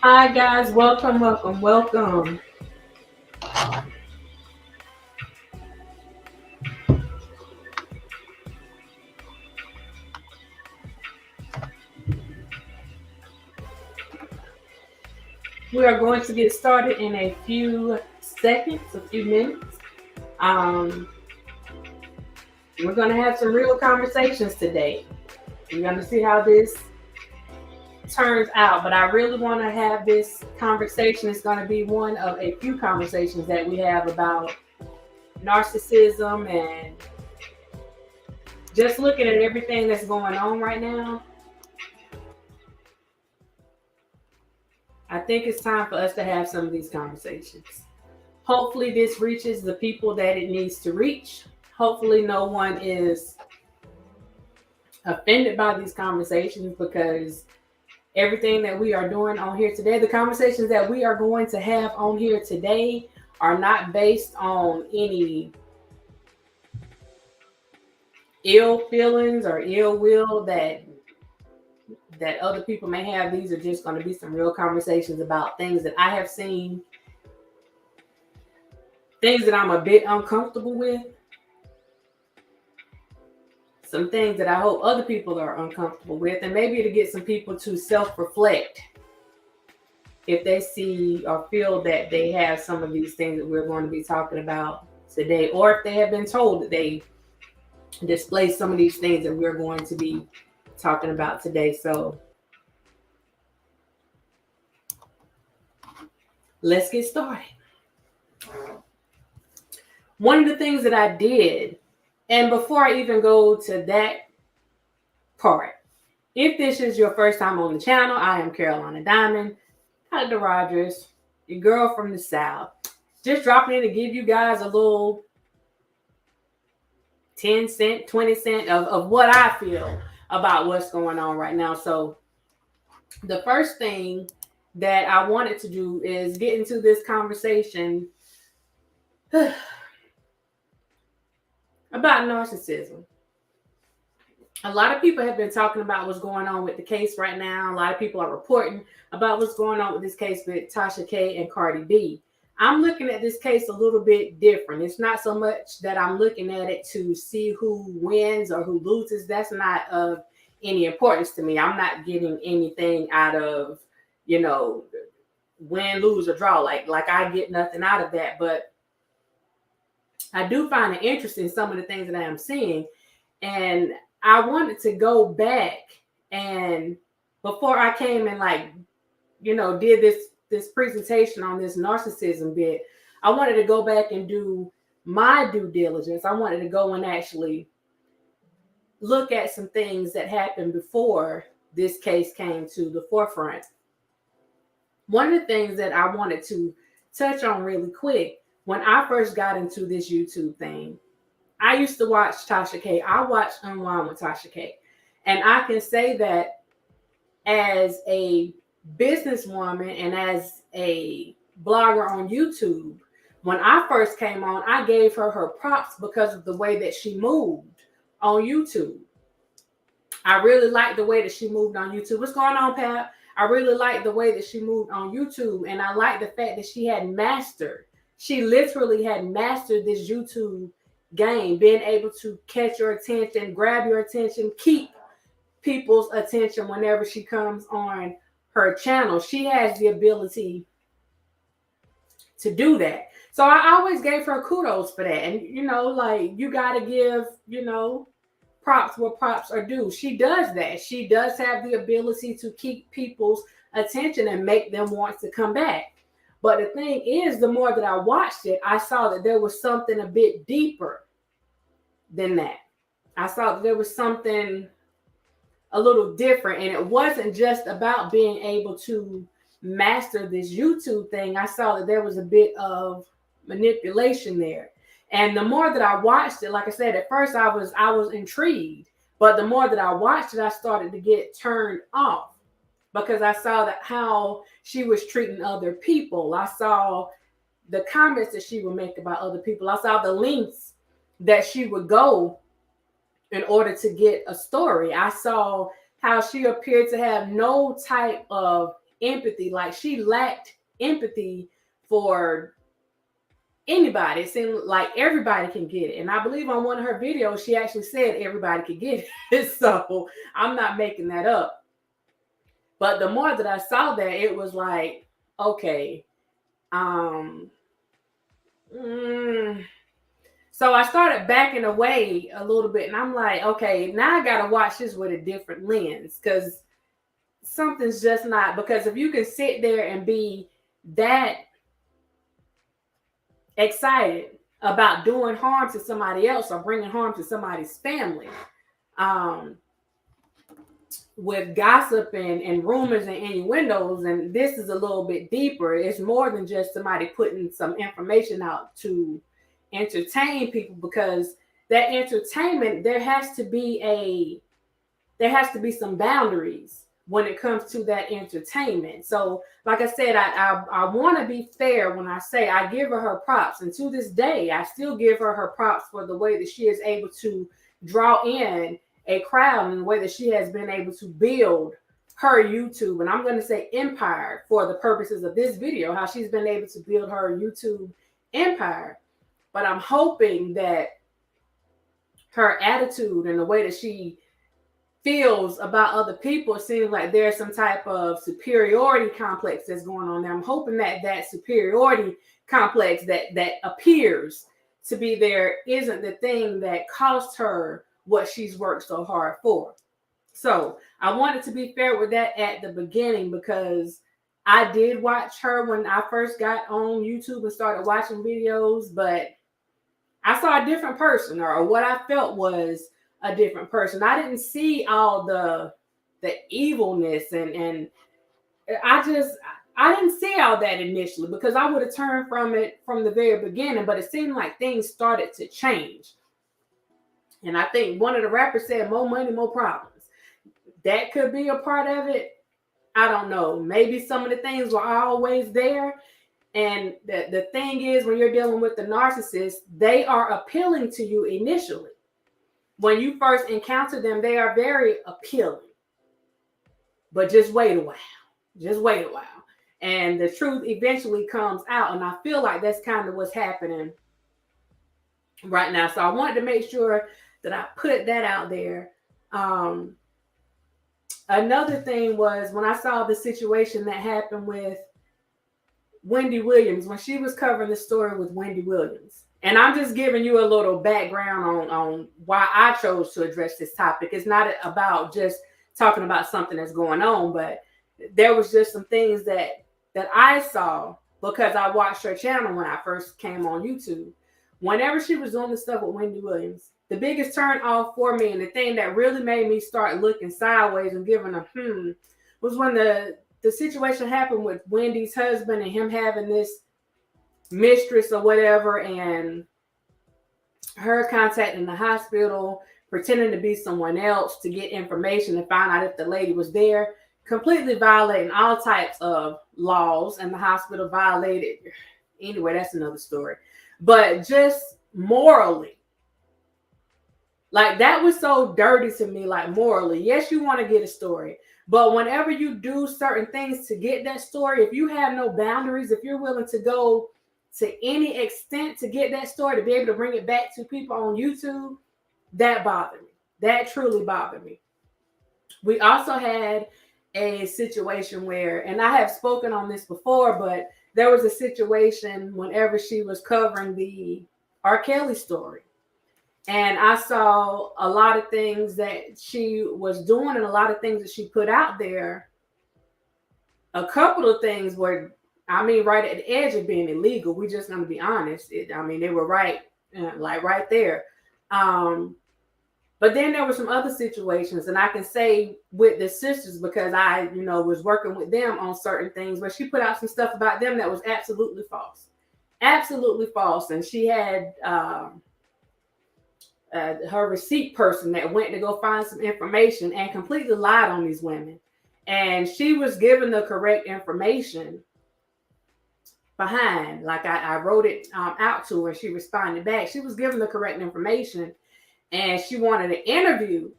Hi guys, welcome. We are going to get started in a few seconds, a few minutes. Um, we're going to have some real conversations today. We're going to see how this turns out, but I really want to have this conversation. It's going to be one of a few conversations that we have about narcissism and just looking at everything that's going on right now. I think it's time for us to have some of these conversations. Hopefully this reaches the people that it needs to reach. Hopefully no one is offended by these conversations, because everything that we are doing on here today, the conversations that we are going to have on here today, are not based on any ill feelings or ill will that other people may have. These are just going to be some real conversations about things that I have seen, things that I'm a bit uncomfortable with, some things that I hope other people are uncomfortable with, and maybe to get some people to self-reflect if they see or feel that they have some of these things that we're going to be talking about today, or if they have been told that they display some of these things that we're going to be talking about today. So let's get started. One of the things that I did, and before I even go to that part, if this is your first time on the channel, I am Carolina Diamond, Dr. Rogers, your girl from the South. Just dropping in to give you guys a little 10 cent, 20 cent of what I feel about what's going on right now. So the first thing that I wanted to do is get into this conversation about narcissism. A lot of people have been talking about what's going on with the case right now. A lot of people are reporting about what's going on with this case with Tasha K and Cardi B. I'm looking at this case a little bit different. It's not so much that I'm looking at it to see who wins or who loses. That's not of any importance to me. I'm not getting anything out of, win, lose, or draw. Like I get nothing out of that. But I do find it interesting, some of the things that I am seeing. And I wanted to go back, and before I came and did this presentation on this narcissism bit, I wanted to go back and do my due diligence. I wanted to go and actually look at some things that happened before this case came to the forefront. One of the things that I wanted to touch on really quick, when I first got into this YouTube thing, I used to watch Tasha K. I watched Unwind with Tasha K. And I can say that as a businesswoman and as a blogger on YouTube, when I first came on, I gave her props because of the way that she moved on YouTube. I really liked the way that she moved on YouTube. What's going on, Pat? I really liked the way that she moved on YouTube. And I liked the fact that she literally had mastered this YouTube game, being able to catch your attention, grab your attention, keep people's attention whenever she comes on her channel. She has the ability to do that. So I always gave her kudos for that. And, you got to give, props where props are due. She does that. She does have the ability to keep people's attention and make them want to come back. But the thing is, the more that I watched it, I saw that there was something a bit deeper than that. I saw that there was something a little different, and it wasn't just about being able to master this YouTube thing. I saw that there was a bit of manipulation there. And the more that I watched it, like I said, at first I was intrigued, but the more that I watched it, I started to get turned off, because I saw that how she was treating other people. I saw the comments that she would make about other people. I saw the lengths that she would go in order to get a story. I saw how she appeared to have no type of empathy. Like she lacked empathy for anybody. It seemed like everybody can get it. And I believe on one of her videos, she actually said everybody could get it. So I'm not making that up. But the more that I saw that, it was like, okay, so I started backing away a little bit, and I'm like, okay, now I gotta watch this with a different lens, because something's just not. Because if you can sit there and be that excited about doing harm to somebody else or bringing harm to somebody's family, with gossip and rumors and innuendos, and this is a little bit deeper. It's more than just somebody putting some information out to entertain people, because that entertainment, there has to be some boundaries when it comes to that entertainment. So like I said, I want to be fair when I say I give her props, and to this day I still give her props for the way that she is able to draw in a crowd, and the way that she has been able to build her YouTube, and I'm going to say empire for the purposes of this video, how she's been able to build her YouTube empire. But I'm hoping that her attitude and the way that she feels about other people, it seems like there's some type of superiority complex that's going on there. I'm hoping that that superiority complex that appears to be there isn't the thing that cost her what she's worked so hard for. So I wanted to be fair with that at the beginning, because I did watch her when I first got on YouTube and started watching videos, but I saw a different person, or what I felt was a different person. I didn't see all the evilness, and I didn't see all that initially, because I would have turned from it from the very beginning, but it seemed like things started to change. And I think one of the rappers said, more money, more problems. That could be a part of it. I don't know. Maybe some of the things were always there. And the thing is, when you're dealing with the narcissist, they are appealing to you initially. When you first encounter them, they are very appealing. But just wait a while. Just wait a while. And the truth eventually comes out. And I feel like that's kind of what's happening right now. So I wanted to make sure that I put that out there. Another thing was when I saw the situation that happened with Wendy Williams, when she was covering the story with Wendy Williams. And I'm just giving you a little background on why I chose to address this topic. It's not about just talking about something that's going on, but there was just some things that I saw because I watched her channel when I first came on YouTube. Whenever she was doing the stuff with Wendy Williams, the biggest turn off for me, and the thing that really made me start looking sideways and giving a was when the situation happened with Wendy's husband and him having this mistress or whatever, and her contacting the hospital, pretending to be someone else to get information and find out if the lady was there, completely violating all types of laws, and the hospital violated. Anyway, that's another story. But just morally, like that was so dirty to me, like morally. Yes, you want to get a story, but whenever you do certain things to get that story, if you have no boundaries, if you're willing to go to any extent to get that story, to be able to bring it back to people on YouTube, that bothered me. That truly bothered me. We also had a situation where, and I have spoken on this before, but there was a situation whenever she was covering the R. Kelly story. And I saw a lot of things that she was doing and a lot of things that she put out there. A couple of things were, right at the edge of being illegal. We're just going to be honest. They were right, like right there. But then there were some other situations, and I can say with the sisters, because I, was working with them on certain things, where she put out some stuff about them that was absolutely false. Absolutely false. And she had her receipt person that went to go find some information and completely lied on these women. And she was given the correct information behind. Like I wrote it out to her. She responded back. She was given the correct information. And she wanted an interview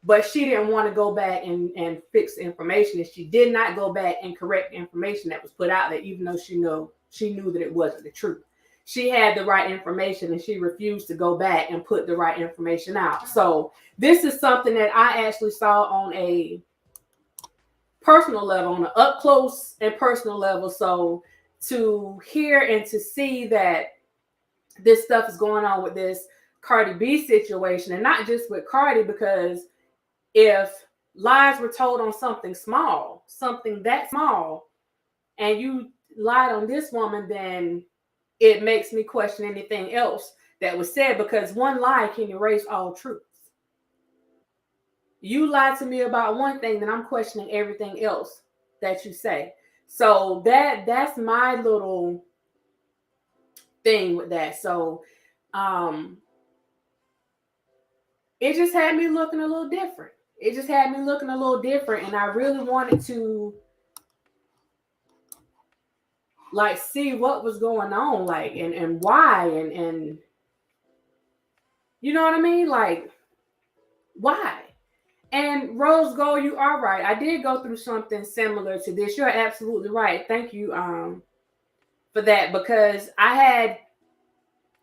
but she didn't want to go back and fix the information, and she did not go back and correct the information that was put out there, even though she knew that it wasn't the truth. She had the right information, and she refused to go back and put the right information out. So this is something that I actually saw on a personal level, on an up close and personal level. So to hear and to see that this stuff is going on with this Cardi B situation, and not just with Cardi, because if lies were told on something that small, and you lied on this woman, then it makes me question anything else that was said, because one lie can erase all truths. You lied to me about one thing, then I'm questioning everything else that you say. So that's my little thing with that. So it just had me looking a little different. And I really wanted to like see what was going on, like and why, and you know what I mean? Like, why? And Rose Gold, you are right. I did go through something similar to this. You're absolutely right. Thank you for that, because I had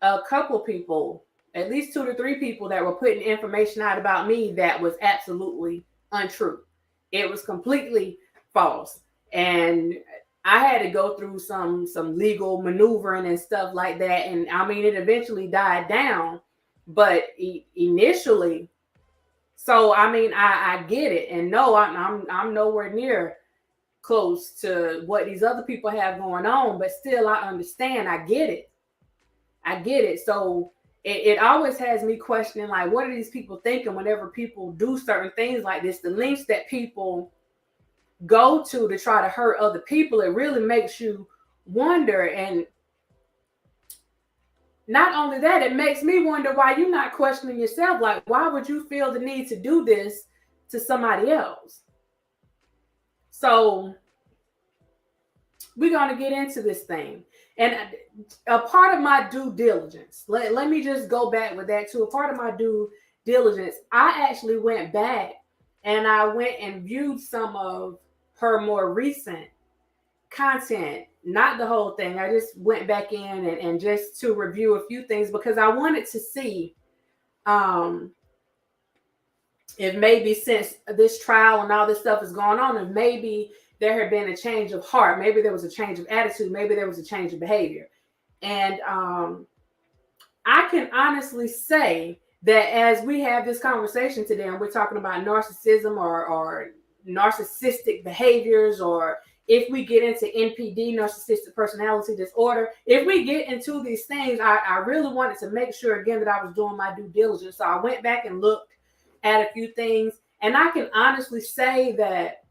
a couple people, at least 2 to 3 people, that were putting information out about me that was absolutely untrue. It was completely false. And I had to go through some legal maneuvering and stuff like that. And I mean, it eventually died down, but initially, so I mean, I get it, and no, I'm nowhere near close to what these other people have going on, but still, I understand. I get it. So it always has me questioning, like, what are these people thinking whenever people do certain things like this? The links that people go to try to hurt other people, it really makes you wonder. And not only that, it makes me wonder why you're not questioning yourself. Like, why would you feel the need to do this to somebody else? So we're going to get into this thing. And a part of my due diligence, let me just go back with that too. A part of my due diligence, I actually went back and I went and viewed some of her more recent content, not the whole thing. I just went back in and just to review a few things, because I wanted to see if maybe since this trial and all this stuff is going on, and maybe there had been a change of heart, maybe there was a change of attitude, maybe there was a change of behavior. And I can honestly say that as we have this conversation today, and we're talking about narcissism or narcissistic behaviors, or if we get into NPD, narcissistic personality disorder, if we get into these things, I really wanted to make sure again that I was doing my due diligence. So I went back and looked at a few things, and I can honestly say that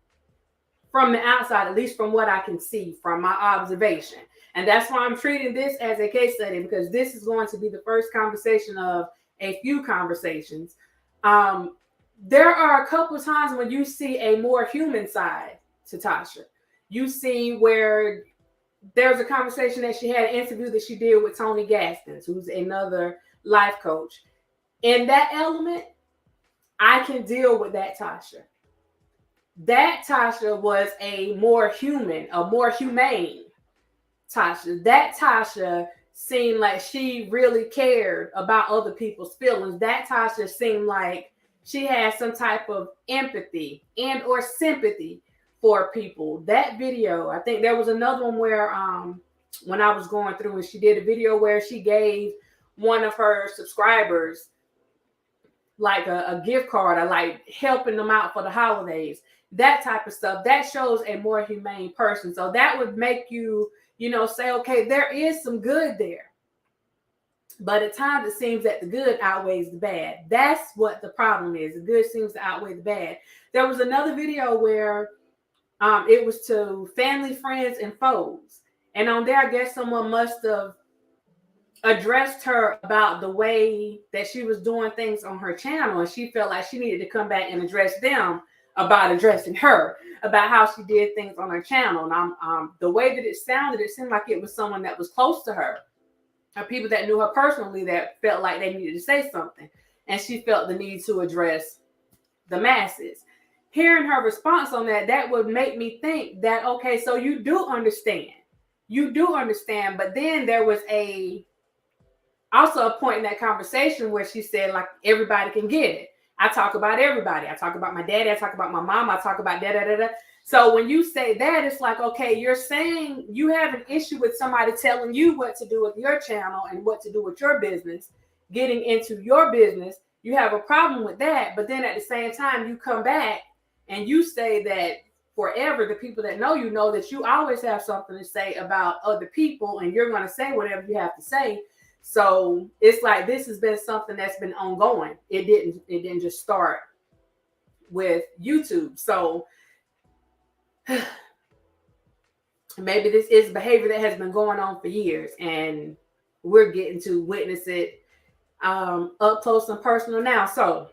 from the outside, at least from what I can see from my observation, and that's why I'm treating this as a case study, because this is going to be the first conversation of a few conversations. There are a couple of times when you see a more human side to Tasha. You see where there's a conversation that she had, an interview that she did with Tony Gaskins, who's another life coach. In that element, I can deal with that Tasha. That Tasha was a more human, a more humane Tasha. That Tasha seemed like she really cared about other people's feelings. That Tasha seemed like she had some type of empathy and or sympathy for people. That video, I think there was another one where when I was going through, and she did a video where she gave one of her subscribers like a gift card, or like helping them out for the holidays. That type of stuff, that shows a more humane person. So that would make you, say, okay, there is some good there. But at times it seems that the good outweighs the bad. That's what the problem is. The good seems to outweigh the bad. There was another video where it was to family, friends, and foes. And on there, I guess someone must have addressed her about the way that she was doing things on her channel. And she felt like she needed to come back and address them about addressing her, about how she did things on her channel. And the way that it sounded, it seemed like it was someone that was close to her, or people that knew her personally that felt like they needed to say something. And she felt the need to address the masses. Hearing her response on that, that would make me think that, okay, so you do understand. You do understand. But then there was also a point in that conversation where she said, like, everybody can get it. I talk about everybody. I talk about my daddy. I talk about my mom. I talk about da-da-da-da. So when you say that, it's like, okay, you're saying you have an issue with somebody telling you what to do with your channel and what to do with your business, getting into your business. You have a problem with that. But then at the same time, you come back and you say that forever, the people that know you know that you always have something to say about other people, and you're going to say whatever you have to say. So it's like this has been something that's been ongoing. It didn't just start with YouTube. So maybe this is behavior that has been going on for years, and we're getting to witness it up close and personal now. So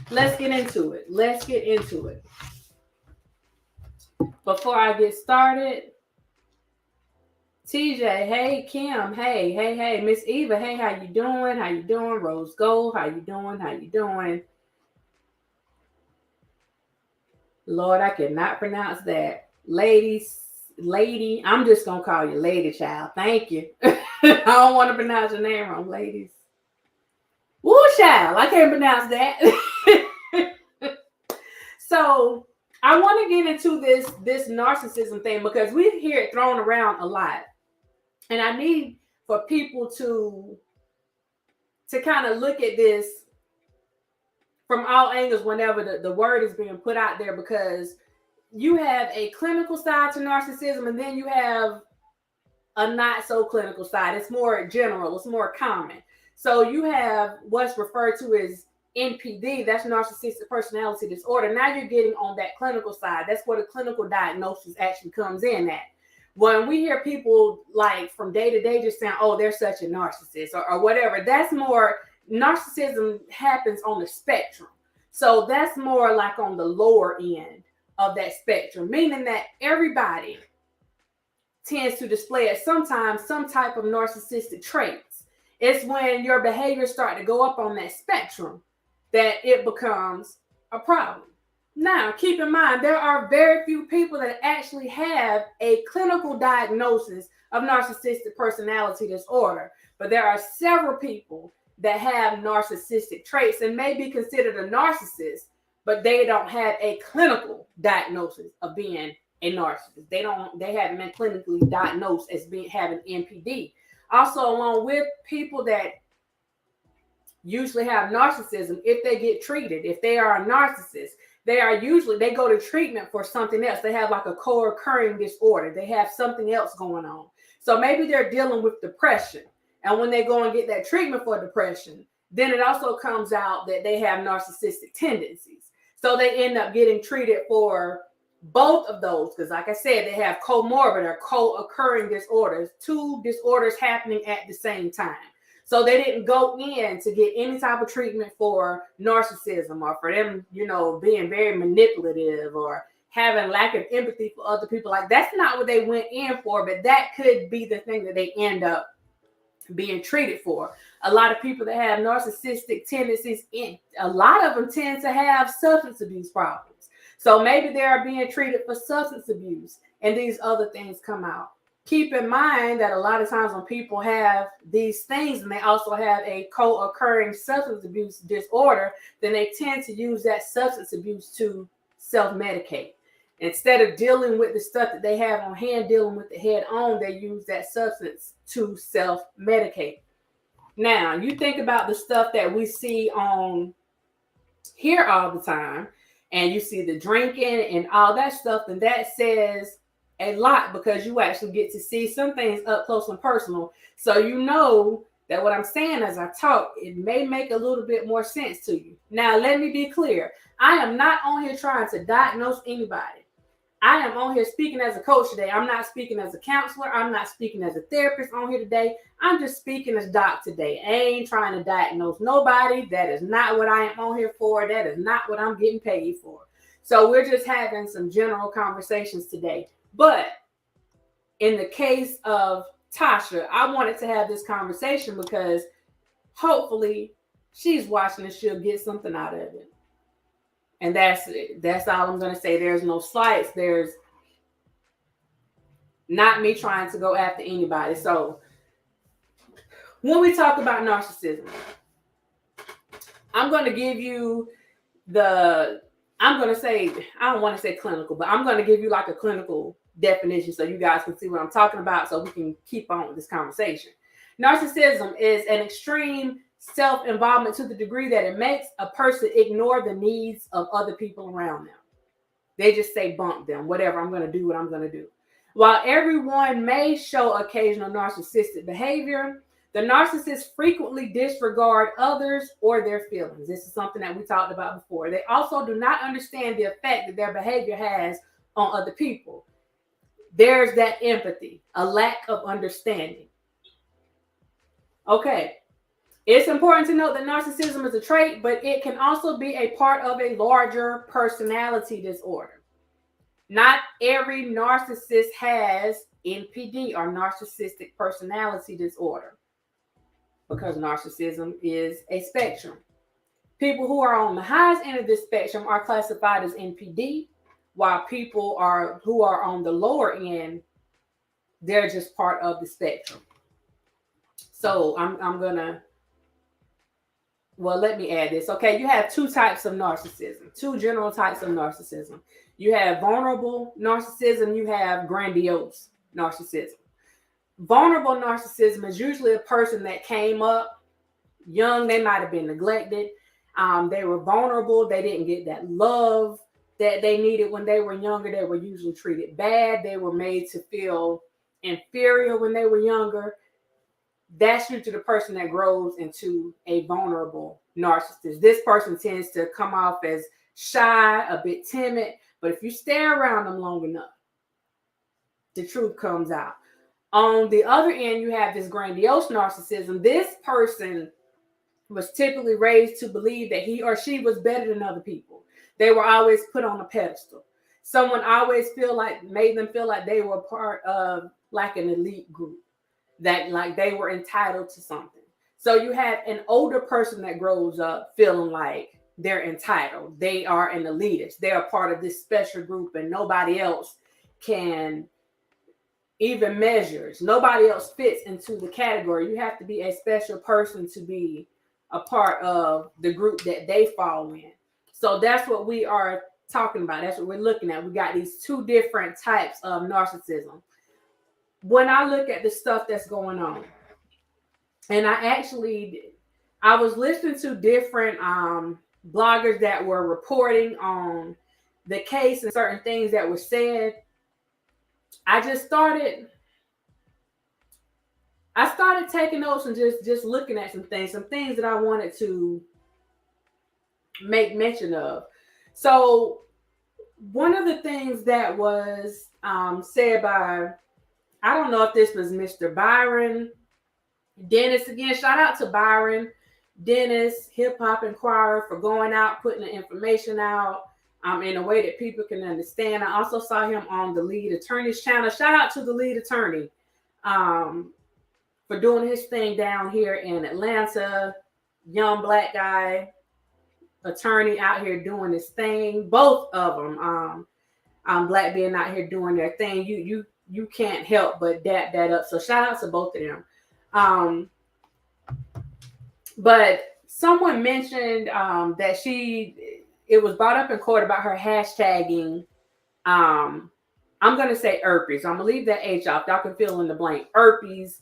let's get into it. Before I get started, TJ, hey. Kim, hey. Miss Eva, hey, how you doing? Rose Gold, how you doing? Lord, I cannot pronounce that. Lady, I'm just going to call you Lady Child. Thank you. I don't want to pronounce your name wrong, ladies. Woo, child, I can't pronounce that. So I want to get into this narcissism thing because we hear it thrown around a lot. And I need for people to kind of look at this from all angles whenever the word is being put out there, because you have a clinical side to narcissism, and then you have a not so clinical side. It's more general, it's more common. So you have what's referred to as NPD, that's narcissistic personality disorder. Now you're getting on that clinical side. That's where the clinical diagnosis actually comes in at. When we hear people like from day to day just saying, oh, they're such a narcissist or whatever, that's more, narcissism happens on the spectrum. So that's more like on the lower end of that spectrum, meaning that everybody tends to display at sometimes some type of narcissistic traits. It's when your behaviors start to go up on that spectrum that it becomes a problem. Now, keep in mind, there are very few people that actually have a clinical diagnosis of narcissistic personality disorder, but there are several people that have narcissistic traits and may be considered a narcissist, but they don't have a clinical diagnosis of being a narcissist. They haven't been clinically diagnosed as having NPD. Also, along with people that usually have narcissism, if they get treated, if they are a narcissist, they go to treatment for something else. They have like a co-occurring disorder. They have something else going on. So maybe they're dealing with depression. And when they go and get that treatment for depression, then it also comes out that they have narcissistic tendencies. So they end up getting treated for both of those. Because like I said, they have comorbid or co-occurring disorders, two disorders happening at the same time. So they didn't go in to get any type of treatment for narcissism or for them, being very manipulative or having lack of empathy for other people. Like, that's not what they went in for, but that could be the thing that they end up being treated for. A lot of people that have narcissistic tendencies, a lot of them tend to have substance abuse problems. So maybe they are being treated for substance abuse and these other things come out. Keep in mind that a lot of times when people have these things and they also have a co-occurring substance abuse disorder, then they tend to use that substance abuse to self-medicate. Instead of dealing with the stuff that they have on hand, dealing with it head on, they use that substance to self-medicate. Now, you think about the stuff that we see on here all the time, and you see the drinking and all that stuff, and that says a lot because you actually get to see some things up close and personal. So you know that what I'm saying as I talk, it may make a little bit more sense to you. Now, let me be clear. I am not on here trying to diagnose anybody. I am on here speaking as a coach today. I'm not speaking as a counselor. I'm not speaking as a therapist on here today. I'm just speaking as Doc today. I ain't trying to diagnose nobody. That is not what I am on here for. That is not what I'm getting paid for. So we're just having some general conversations today. But in the case of Tasha, I wanted to have this conversation because hopefully she's watching and she'll get something out of it. And that's all I'm going to say. There's no slights. There's not me trying to go after anybody. So when we talk about narcissism, I'm going to give you I'm going to say, I don't want to say clinical, but I'm going to give you like a clinical definition so you guys can see what I'm talking about so we can keep on with this conversation. Narcissism is an extreme self-involvement to the degree that it makes a person ignore the needs of other people around them. They just say bump them, whatever, I'm going to do what I'm going to do. While everyone may show occasional narcissistic behavior, the narcissists frequently disregard others or their feelings. This is something that we talked about before. They also do not understand the effect that their behavior has on other people. There's that empathy, a lack of understanding. Okay, it's important to note that narcissism is a trait, but it can also be a part of a larger personality disorder. Not every narcissist has NPD or narcissistic personality disorder, because narcissism is a spectrum. People who are on the highest end of this spectrum are classified as NPD, while people who are on the lower end, they're just part of the spectrum. So I'm gonna, well, let me add this. Okay, you have two types of narcissism, two general types of narcissism. You have vulnerable narcissism, you have grandiose narcissism. Vulnerable narcissism is usually a person that came up young. They might have been neglected. They were vulnerable. They didn't get that love that they needed when they were younger. They were usually treated bad. They were made to feel inferior when they were younger. That's usually the person that grows into a vulnerable narcissist. This person tends to come off as shy, a bit timid, but if you stay around them long enough, the truth comes out. On the other end, you have this grandiose narcissism. This person was typically raised to believe that he or she was better than other people. They were always put on a pedestal. Someone always made them feel like they were part of like an elite group, that like they were entitled to something. So you have an older person that grows up feeling like they're entitled. They are an elitist. They are part of this special group and nobody else can even measures. Nobody else fits into the category. You have to be a special person to be a part of the group that they fall in. So that's what we are talking about. That's what we're looking at. We got these two different types of narcissism. When I look at the stuff that's going on, and I was listening to different bloggers that were reporting on the case and certain things that were said. I started taking notes and just looking at some things that I wanted to make mention of. So one of the things that was said by, I don't know if this was Mr. Byron Dennis, again, shout out to Byron Dennis, Hip Hop Inquirer, for going out, putting the information out in a way that people can understand. I also saw him on the Lead Attorney's channel. Shout out to the Lead Attorney for doing his thing down here in Atlanta. Young black guy, attorney out here doing his thing. Both of them, black being out here doing their thing. You can't help but dap that up. So shout out to both of them. But someone mentioned that it was brought up in court about her hashtagging. I'm going to say herpes. I'm going to leave that H off. Y'all can fill in the blank. Herpes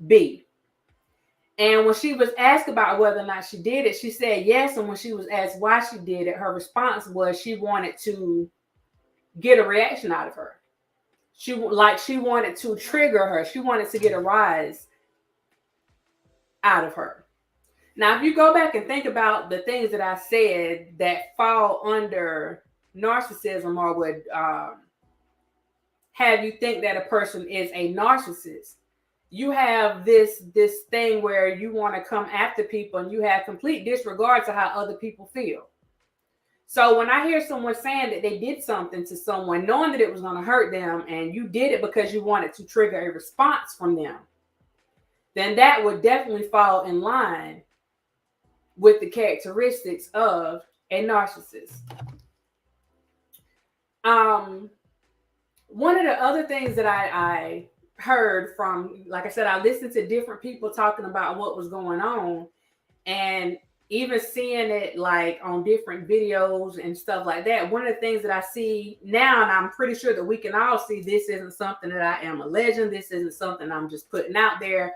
B. And when she was asked about whether or not she did it, she said yes. And when she was asked why she did it, her response was she wanted to get a reaction out of her. She wanted to trigger her. She wanted to get a rise out of her. Now, if you go back and think about the things that I said that fall under narcissism or would have you think that a person is a narcissist, you have this thing where you want to come after people and you have complete disregard to how other people feel. So when I hear someone saying that they did something to someone, knowing that it was going to hurt them, and you did it because you wanted to trigger a response from them, then that would definitely fall in line with the characteristics of a narcissist. One of the other things that I heard from, like I said, I listened to different people talking about what was going on, and even seeing it like on different videos and stuff like that. One of the things that I see now, and I'm pretty sure that we can all see, this isn't something that I am alleging, this isn't something I'm just putting out there.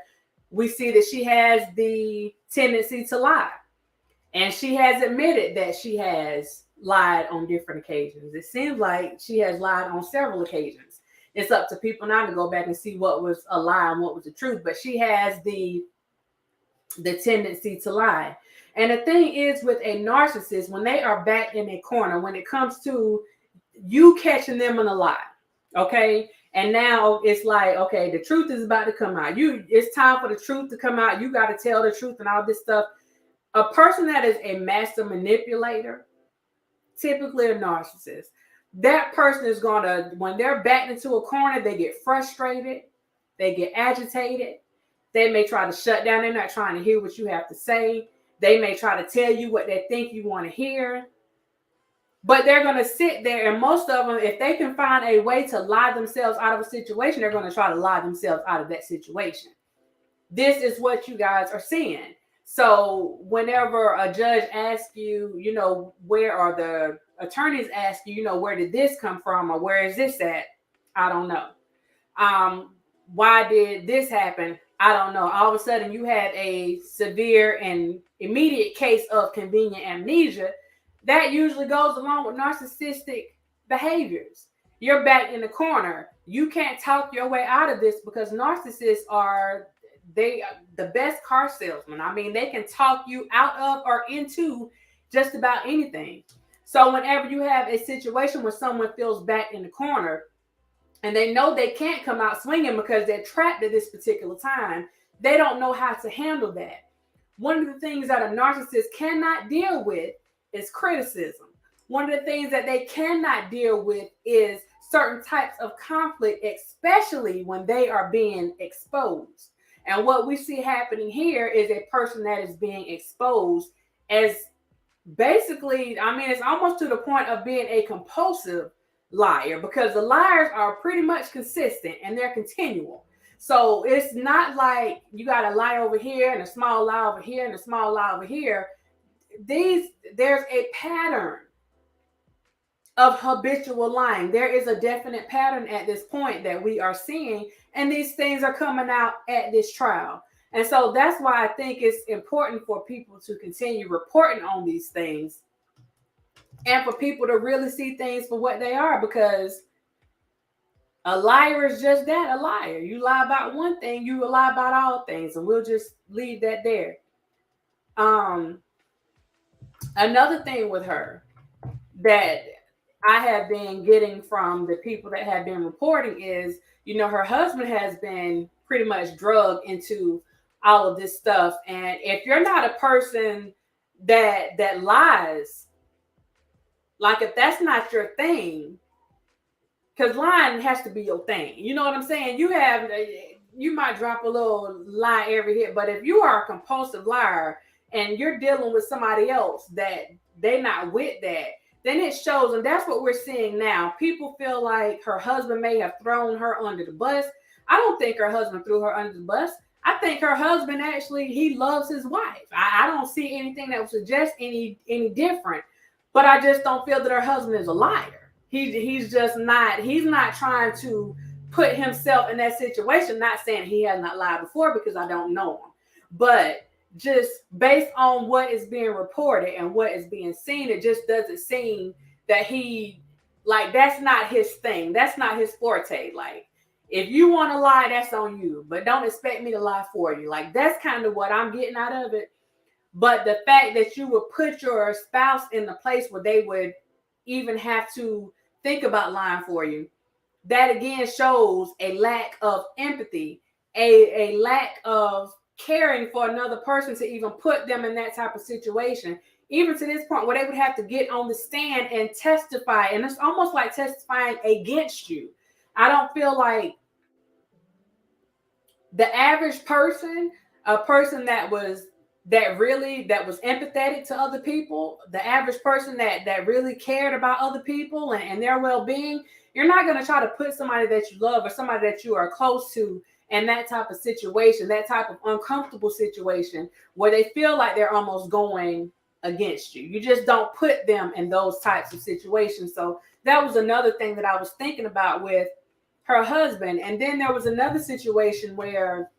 We see that she has the tendency to lie, and she has admitted that she has lied on different occasions. It seems like she has lied on several occasions. It's up to people now to go back and see what was a lie and what was the truth, but she has the tendency to lie. And the thing is, with a narcissist, when they are back in a corner, when it comes to you catching them in a lie, okay? And now it's like, okay, the truth is about to come out. It's time for the truth to come out. You got to tell the truth and all this stuff. A person that is a master manipulator, typically a narcissist, that person is going to, when they're backed into a corner, they get frustrated, they get agitated. They may try to shut down. They're not trying to hear what you have to say. They may try to tell you what they think you want to hear. But they're going to sit there, and most of them, if they can find a way to lie themselves out of a situation, they're going to try to lie themselves out of that situation. This is what you guys are seeing. So whenever a judge asks you, where are the attorneys ask you, where did this come from, or where is this at? I don't know. Why did this happen? I don't know. All of a sudden you have a severe and immediate case of convenient amnesia. That usually goes along with narcissistic behaviors. You're back in the corner. You can't talk your way out of this, because narcissists are the best car salesman. I mean, they can talk you out of or into just about anything. So whenever you have a situation where someone feels back in the corner and they know they can't come out swinging because they're trapped at this particular time, they don't know how to handle that. One of the things that a narcissist cannot deal with is criticism. One of the things that they cannot deal with is certain types of conflict, especially when they are being exposed. And what we see happening here is a person that is being exposed as basically, it's almost to the point of being a compulsive liar, because the liars are pretty much consistent and they're continual. So it's not like you got a lie over here and a small lie over here and a small lie over here. There's a pattern of habitual lying. There is a definite pattern at this point that we are seeing, and these things are coming out at this trial. And so that's why I think it's important for people to continue reporting on these things, and for people to really see things for what they are, because a liar is just that, a liar. You lie about one thing, you will lie about all things, and we'll just leave that there. Another thing with her that I have been getting from the people that have been reporting is, her husband has been pretty much drugged into all of this stuff. And if you're not a person that lies, like if that's not your thing, because lying has to be your thing. You know what I'm saying? You might drop a little lie every hit, but if you are a compulsive liar and you're dealing with somebody else that they're not with that, then it shows. And that's what we're seeing now. People feel like her husband may have thrown her under the bus. I don't think her husband threw her under the bus. I think her husband actually, he loves his wife. I don't see anything that would suggest any different, but I just don't feel that her husband is a liar. He's not trying to put himself in that situation. Not saying he has not lied before, because I don't know him, but just based on what is being reported and what is being seen, it just doesn't seem that that's not his thing. That's not his forte. Like, if you want to lie, that's on you, but don't expect me to lie for you. Like, that's kind of what I'm getting out of it. But the fact that you would put your spouse in the place where they would even have to think about lying for you, that again shows a lack of empathy, a lack of caring for another person to even put them in that type of situation, even to this point where they would have to get on the stand and testify. And it's almost like testifying against you. I don't feel like the average person, a person that was that was empathetic to other people, the average person that really cared about other people and their well-being, you're not going to try to put somebody that you love or somebody that you are close to in that type of situation, that type of uncomfortable situation where they feel like they're almost going against you. You just don't put them in those types of situations. So that was another thing that I was thinking about with her husband. And then there was another situation where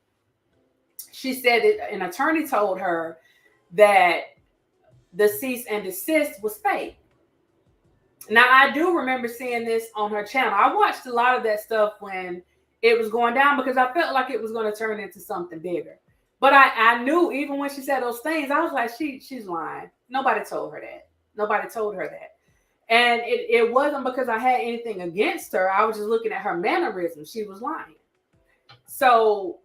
she said that an attorney told her that the cease and desist was fake. Now, I do remember seeing this on her channel. I watched a lot of that stuff when it was going down because I felt like it was going to turn into something bigger. But I knew even when she said those things, I was like, she's lying. Nobody told her that. Nobody told her that. And it wasn't because I had anything against her. I was just looking at her mannerisms. She was lying. So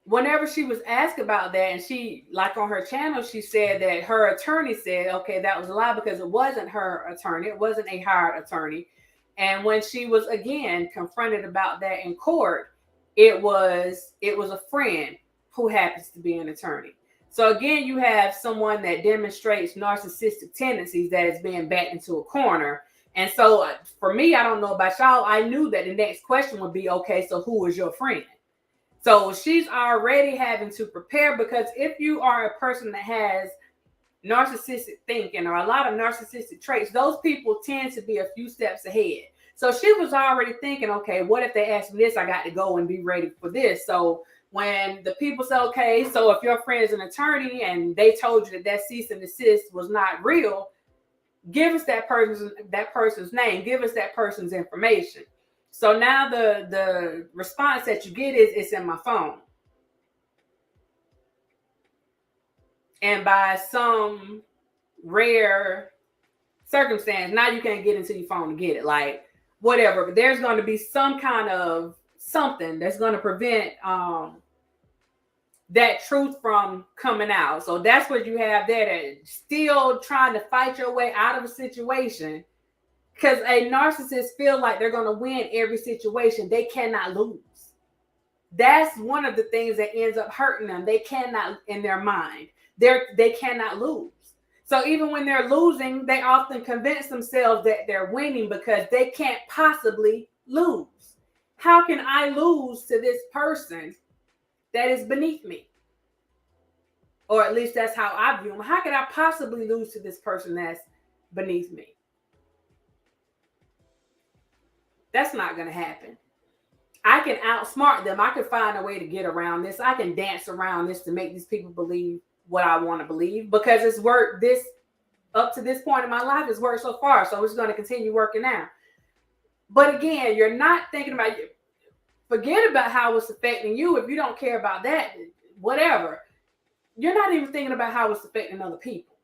whenever she was asked about that, and she, like on her channel, she said that her attorney said, okay, that was a lie because it wasn't her attorney. It wasn't a hired attorney. And when she was, again, confronted about that in court, it was a friend who happens to be an attorney. So again, you have someone that demonstrates narcissistic tendencies that is being backed into a corner. And so for me, I don't know about y'all, I knew that the next question would be, okay, so who is your friend? So she's already having to prepare, because if you are a person that has narcissistic thinking or a lot of narcissistic traits, those people tend to be a few steps ahead. So she was already thinking, okay, what if they ask me this? I got to go and be ready for this. So when the people say, okay, so if your friend is an attorney and they told you that cease and desist was not real, give us that person's name, give us that person's information. So now the response that you get is, it's in my phone. And by some rare circumstance, now you can't get into your phone to get it. Like, whatever. But there's going to be some kind of something that's going to prevent that truth from coming out. So that's what you have there, that still trying to fight your way out of a situation. Because a narcissist feel like they're going to win every situation. They cannot lose. That's one of the things that ends up hurting them. They cannot, in their mind, they cannot lose. So even when they're losing, they often convince themselves that they're winning because they can't possibly lose. How can I lose to this person that is beneath me? Or at least that's how I view them. How can I possibly lose to this person that's beneath me? That's not going to happen. I can outsmart them. I can find a way to get around this. I can dance around this to make these people believe what I want to believe, because it's worked this up to this point in my life. It's worked so far. So it's going to continue working out. But again, you're not thinking about it. Forget about how it's affecting you. If you don't care about that, whatever. You're not even thinking about how it's affecting other people.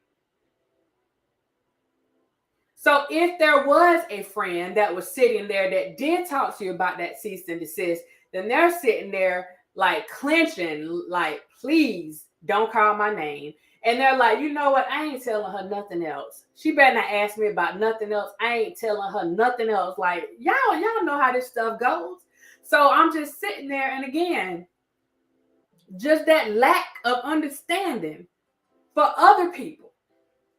So if there was a friend that was sitting there that did talk to you about that cease and desist, then they're sitting there like clenching, like, please don't call my name. And they're like, you know what? I ain't telling her nothing else. She better not ask me about nothing else. I ain't telling her nothing else. Like, y'all know how this stuff goes. So I'm just sitting there. And again, just that lack of understanding for other people.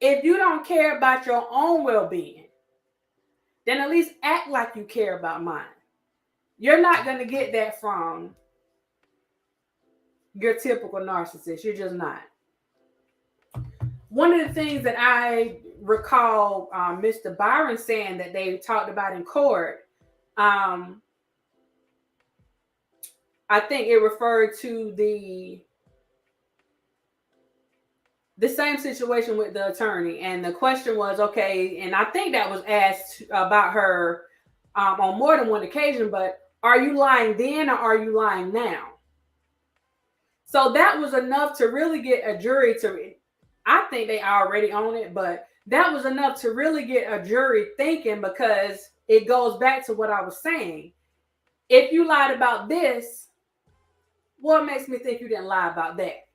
If you don't care about your own well-being, then at least act like you care about mine. You're not going to get that from your typical narcissist. You're just not. One of the things that I recall Mr. Byron saying that they talked about in court, I think it referred to the same situation with the attorney. And the question was, okay, and I think that was asked about her on more than one occasion, but are you lying then or are you lying now? So that was enough to really get a jury to, I think they already own it, but that was enough to really get a jury thinking, because it goes back to what I was saying. If you lied about this, what makes me think you didn't lie about that?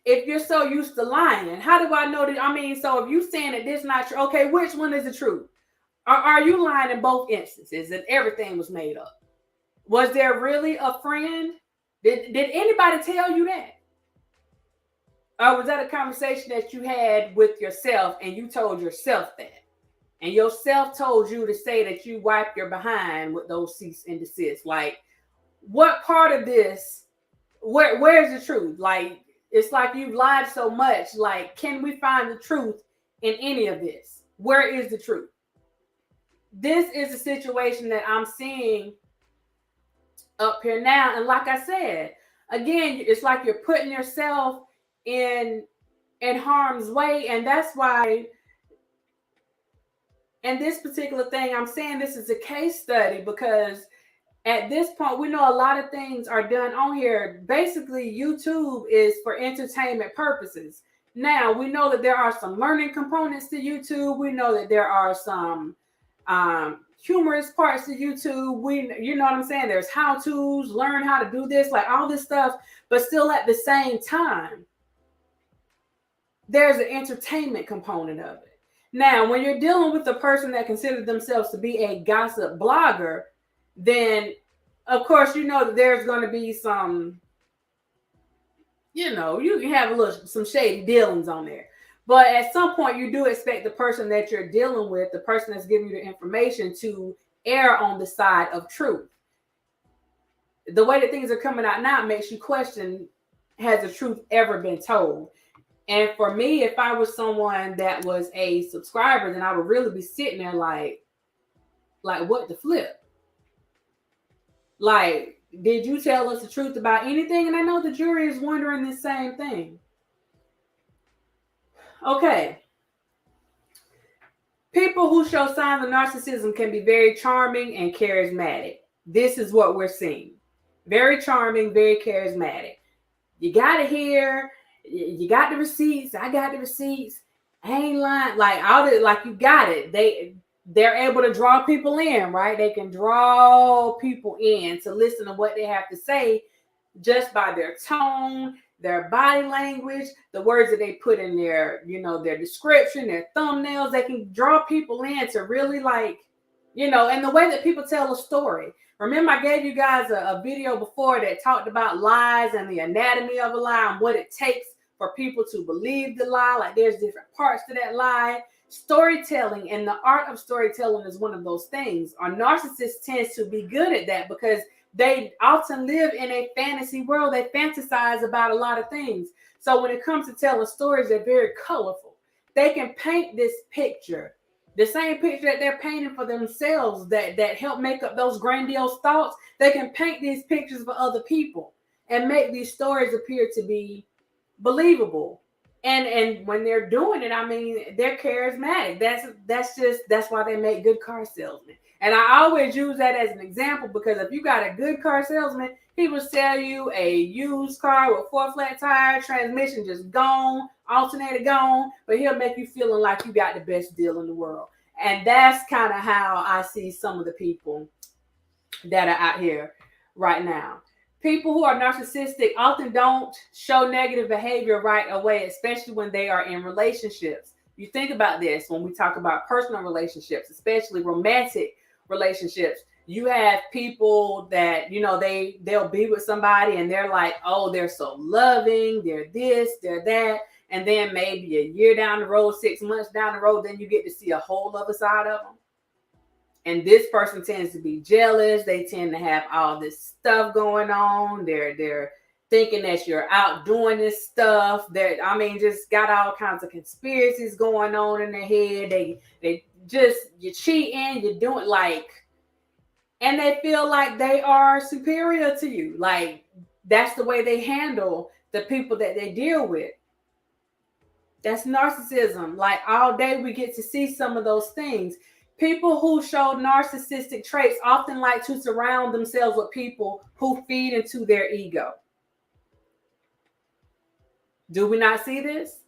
If you're so used to lying, how do I know that? I mean, so if you're saying that this is not true, okay, which one is the truth? Are you lying in both instances and everything was made up? Was there really a friend? Did anybody tell you that? Or was that a conversation that you had with yourself and you told yourself that? And yourself told you to say that you wipe your behind with those cease and desist. Like, what part of this, where's the truth? Like, it's like you've lied so much. Like, can we find the truth in any of this? Where is the truth? This is a situation that I'm seeing up here now. And like I said, again, it's like you're putting yourself in harm's way. And that's why in this particular thing, I'm saying this is a case study, because at this point, we know a lot of things are done on here. Basically, YouTube is for entertainment purposes. Now, we know that there are some learning components to YouTube. We know that there are some humorous parts to YouTube. You know what I'm saying? There's how-tos, learn how to do this, like all this stuff. But still, at the same time, there's an entertainment component of it. Now, when you're dealing with a person that considers themselves to be a gossip blogger, then of course you know that there's going to be some, you can have some shady dealings on there. But at some point you do expect the person that you're dealing with, the person that's giving you the information, to err on the side of truth. The way that things are coming out now makes you question, has the truth ever been told? And for me, if I was someone that was a subscriber, then I would really be sitting there like what the flip? Like, did you tell us the truth about anything? And I know the jury is wondering the same thing. Okay. People who show signs of narcissism can be very charming and charismatic. This is what we're seeing. Very charming, very charismatic. You got it here. You got the receipts. I got the receipts. I ain't lying. Like you got it. They're able to draw people in, right? They can draw people in to listen to what they have to say just by their tone, their body language, the words that they put in their description, their thumbnails. They can draw people in to really and the way that people tell a story. Remember, I gave you guys a video before that talked about lies and the anatomy of a lie and what it takes for people to believe the lie. Like, there's different parts to that lie. Storytelling and the art of storytelling is one of those things. Our narcissist tends to be good at that because they often live in a fantasy world. They fantasize about a lot of things. So when it comes to telling stories, they're very colorful. They can paint this picture, the same picture that they're painting for themselves that help make up those grandiose thoughts. They can paint these pictures for other people and make these stories appear to be believable. And when they're doing it, I mean, they're charismatic. That's why they make good car salesmen. And I always use that as an example, because if you got a good car salesman, he will sell you a used car with 4 flat tires, transmission just gone, alternator gone, but he'll make you feeling like you got the best deal in the world. And that's kind of how I see some of the people that are out here right now. People who are narcissistic often don't show negative behavior right away, especially when they are in relationships. You think about this when we talk about personal relationships, especially romantic relationships. You have people that, they'll be with somebody and they're like, oh, they're so loving, they're this, they're that. And then maybe a year down the road, 6 months down the road, then you get to see a whole other side of them. And this person tends to be jealous. They tend to have all this stuff going on. They're thinking that you're out doing this stuff. Just got all kinds of conspiracies going on in their head. You're cheating, you're doing and they feel like they are superior to you. Like, that's the way they handle the people that they deal with. That's narcissism. Like, all day we get to see some of those things. People who show narcissistic traits often like to surround themselves with people who feed into their ego. Do we not see this?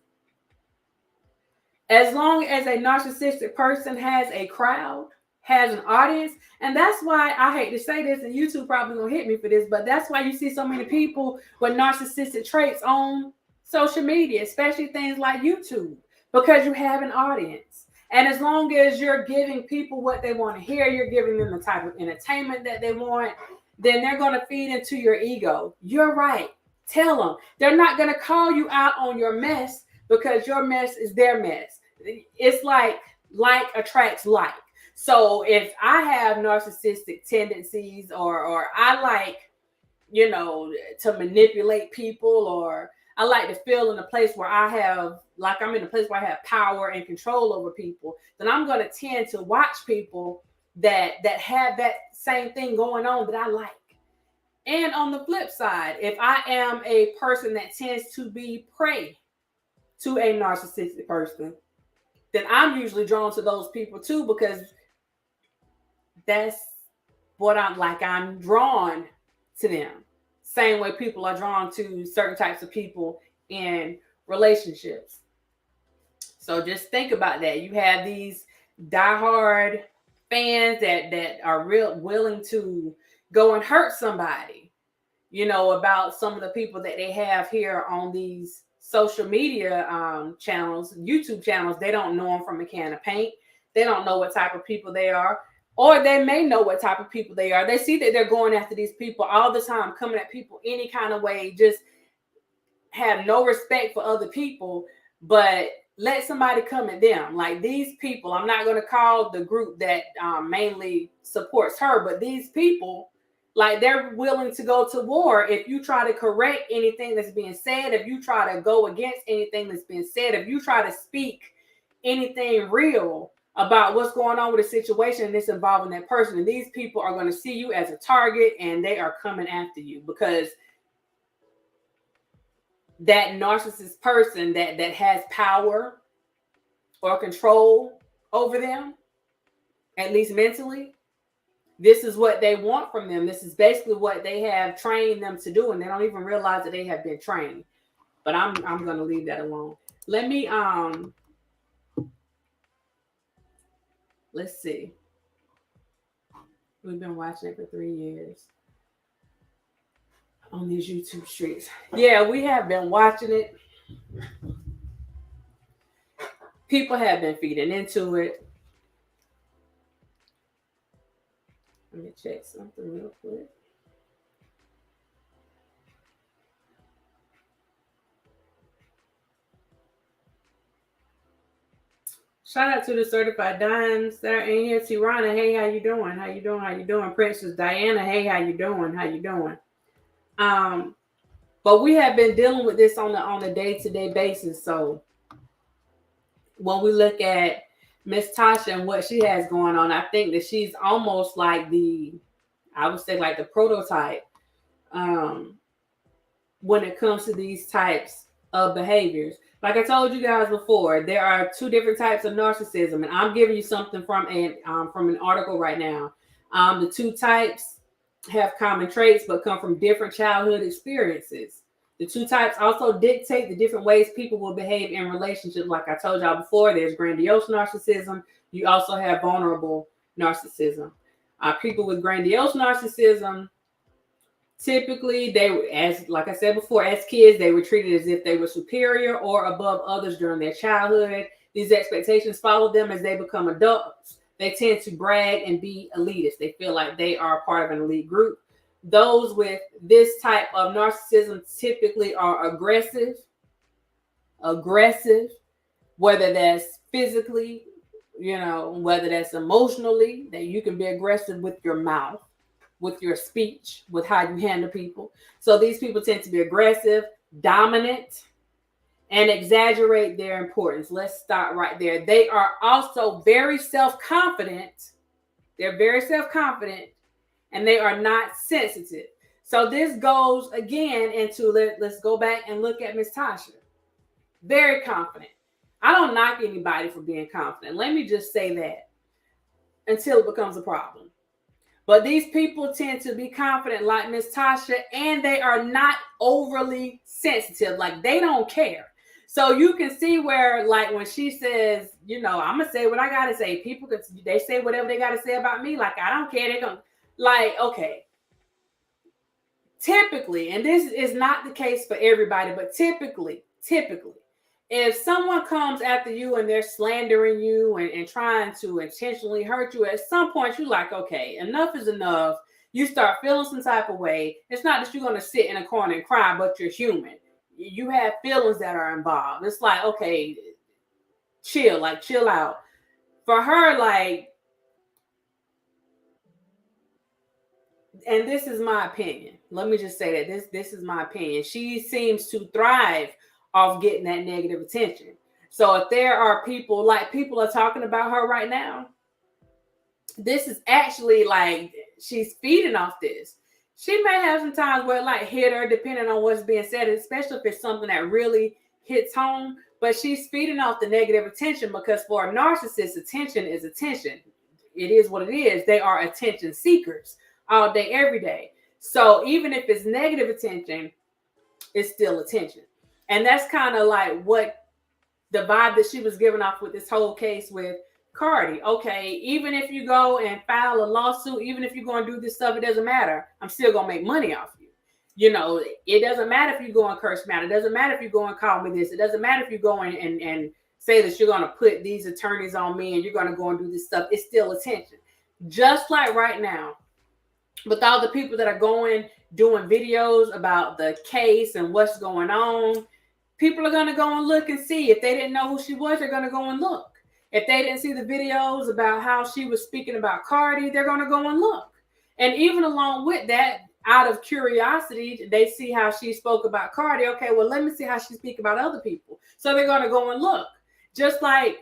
As long as a narcissistic person has a crowd, has an audience, and that's why I hate to say this, and YouTube probably gonna hit me for this, but that's why you see so many people with narcissistic traits on social media, especially things like YouTube, because you have an audience. And as long as you're giving people what they want to hear, you're giving them the type of entertainment that they want, then they're going to feed into your ego. You're right. Tell them. They're not going to call you out on your mess because your mess is their mess. It's like attracts like. So if I have narcissistic tendencies or I like, to manipulate people, or I like to feel in a place where I'm in a place where I have power and control over people, then I'm going to tend to watch people that have that same thing going on that I like. And on the flip side, if I am a person that tends to be prey to a narcissistic person, then I'm usually drawn to those people too, because that's what I'm drawn to them. Same way people are drawn to certain types of people in relationships. So just think about that. You have these diehard fans that are willing to go and hurt somebody, about some of the people that they have here on these social media channels, YouTube channels. They don't know them from a can of paint. They don't know what type of people they are. Or they may know what type of people they are. They see that they're going after these people all the time, coming at people any kind of way, just have no respect for other people, but let somebody come at them. Like these people, I'm not going to call the group that mainly supports her, but these people, like they're willing to go to war if you try to correct anything that's being said, if you try to go against anything that's being said, if you try to speak anything real about what's going on with a situation that's involving that person. And these people are going to see you as a target and they are coming after you because that narcissist person that has power or control over them, at least mentally, this is what they want from them. This is basically what they have trained them to do, and they don't even realize that they have been trained. But I'm going to leave that alone. Let me let's see. We've been watching it for 3 years on these YouTube streets. Yeah, we have been watching it. People have been feeding into it. Let me check something real quick. Shout out to the certified dimes that are in here. Tirana, hey, how you doing? How you doing? How you doing? Princess Diana, hey, how you doing? How you doing? But we have been dealing with this on a day-to-day basis. So when we look at Miss Tasha and what she has going on, I think that she's almost like the prototype when it comes to these types of behaviors. Like I told you guys before, there are 2 different types of narcissism, and I'm giving you something from an article right now. The 2 types have common traits, but come from different childhood experiences. The 2 types also dictate the different ways people will behave in relationships. Like I told y'all before, there's grandiose narcissism. You also have vulnerable narcissism. People with grandiose narcissism, typically, like I said before, as kids, they were treated as if they were superior or above others during their childhood. These expectations follow them as they become adults. They tend to brag and be elitist. They feel like they are a part of an elite group. Those with this type of narcissism typically are aggressive, whether that's physically, whether that's emotionally, that you can be aggressive with your mouth, with your speech, with how you handle people. So these people tend to be aggressive, dominant, and exaggerate their importance. Let's start right there. They are also very self-confident. They're very self-confident, and they are not sensitive. So this goes again into, let's go back and look at Miss Tasha. Very confident. I don't knock anybody for being confident. Let me just say that until it becomes a problem. But these people tend to be confident like Miss Tasha, and they are not overly sensitive. Like they don't care. So you can see where, like when she says, I'm gonna say what I gotta say. People they say whatever they gotta say about me. Like I don't care. They're gonna okay. Typically, and this is not the case for everybody, but typically, if someone comes after you and they're slandering you and trying to intentionally hurt you, at some point you're like, okay, enough is enough. You start feeling some type of way. It's not that you're going to sit in a corner and cry, but you're human. You have feelings that are involved. It's like, okay, chill out. For her, like, and this is my opinion. Let me just say that this is my opinion. She seems to thrive off getting that negative attention. So if there are people, like people are talking about her right now, this is actually like she's feeding off this. She may have some times where it like hit her depending on what's being said, especially if it's something that really hits home. But she's feeding off the negative attention because for a narcissist, attention is attention. It is what it is. They are attention seekers all day, every day. So even if it's negative attention, it's still attention. And that's kind of like what the vibe that she was giving off with this whole case with Cardi. Okay, even if you go and file a lawsuit, even if you're going to do this stuff, it doesn't matter. I'm still going to make money off you. You know, it doesn't matter if you go and curse me out. It doesn't matter if you go and call me this. It doesn't matter if you go and say that you're going to put these attorneys on me and you're going to go and do this stuff. It's still attention. Just like right now, with all the people that are going, doing videos about the case and what's going on, people are going to go and look and see. If they didn't know who she was, they're going to go and look. If they didn't see the videos about how she was speaking about Cardi, they're going to go and look. And even along with that, out of curiosity, they see how she spoke about Cardi. Okay, well, let me see how she speaks about other people. So they're going to go and look. Just like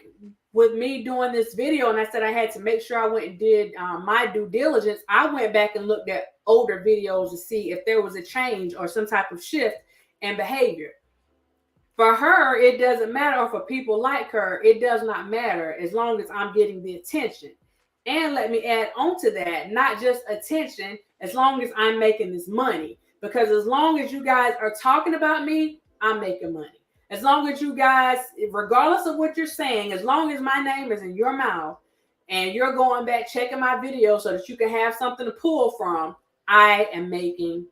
with me doing this video, and I said I had to make sure I went and did my due diligence, I went back and looked at older videos to see if there was a change or some type of shift in behavior. For her, it doesn't matter, or for people like her, it does not matter as long as I'm getting the attention. And let me add on to that, not just attention, as long as I'm making this money. Because as long as you guys are talking about me, I'm making money. As long as you guys, regardless of what you're saying, as long as my name is in your mouth and you're going back checking my videos so that you can have something to pull from, I am making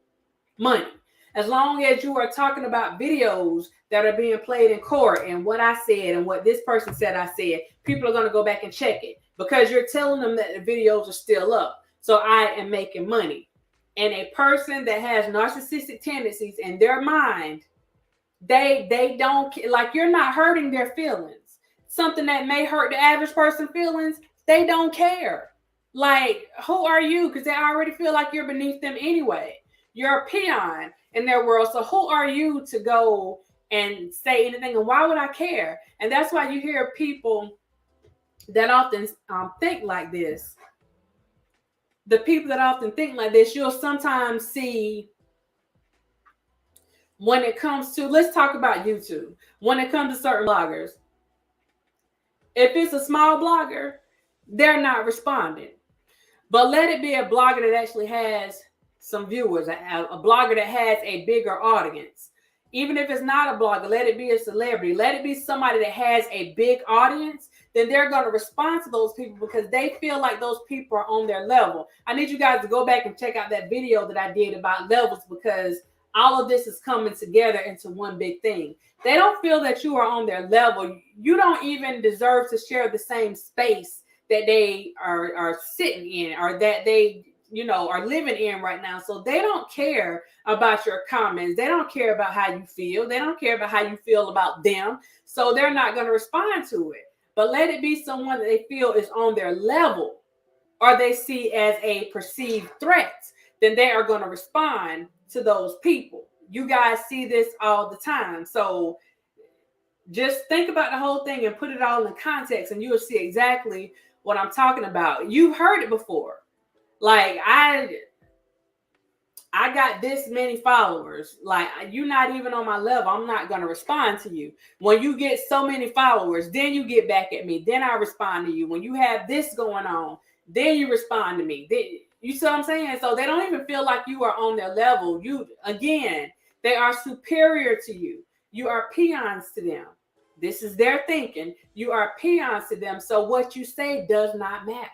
money. As long as you are talking about videos that are being played in court and what I said and what this person said I said, people are going to go back and check it because you're telling them that the videos are still up. So I am making money. And a person that has narcissistic tendencies in their mind, they don't, like, you're not hurting their feelings. Something that may hurt the average person's feelings, they don't care. Like, who are you? Because they already feel like you're beneath them anyway. You're a peon in their world. So who are you to go and say anything? And why would I care? And that's why you hear people that often think like this. The people that often think like this, you'll sometimes see when it comes to, let's talk about YouTube. When it comes to certain bloggers, if it's a small blogger, they're not responding. But let it be a blogger that actually has some viewers, a blogger that has a bigger audience. Even if it's not a blogger, let it be a celebrity, let it be somebody that has a big audience, then they're going to respond to those people because they feel like those people are on their level. I need you guys to go back and check out that video that I did about levels because all of this is coming together into one big thing. They don't feel that you are on their level. You don't even deserve to share the same space that they are sitting in or that they are living in right now. So they don't care about your comments. They don't care about how you feel. They don't care about how you feel about them. So they're not going to respond to it. But let it be someone that they feel is on their level or they see as a perceived threat, then they are going to respond to those people. You guys see this all the time. So just think about the whole thing and put it all in context and you'll see exactly what I'm talking about. You've heard it before. Like, I got this many followers. Like, you're not even on my level. I'm not going to respond to you. When you get so many followers, then you get back at me. Then I respond to you. When you have this going on, then you respond to me. You see what I'm saying? So they don't even feel like you are on their level. They are superior to you. You are peons to them. This is their thinking. You are peons to them. So what you say does not matter.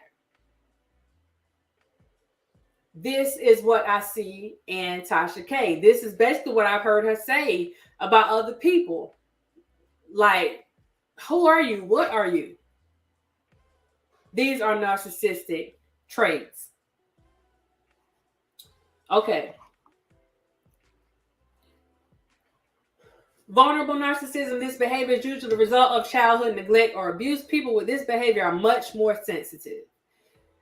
This is what I see in Tasha K. This is basically what I've heard her say about other people. Like, who are you? What are you? These are narcissistic traits. Okay. Vulnerable narcissism. This behavior is usually the result of childhood neglect or abuse. People with this behavior are much more sensitive.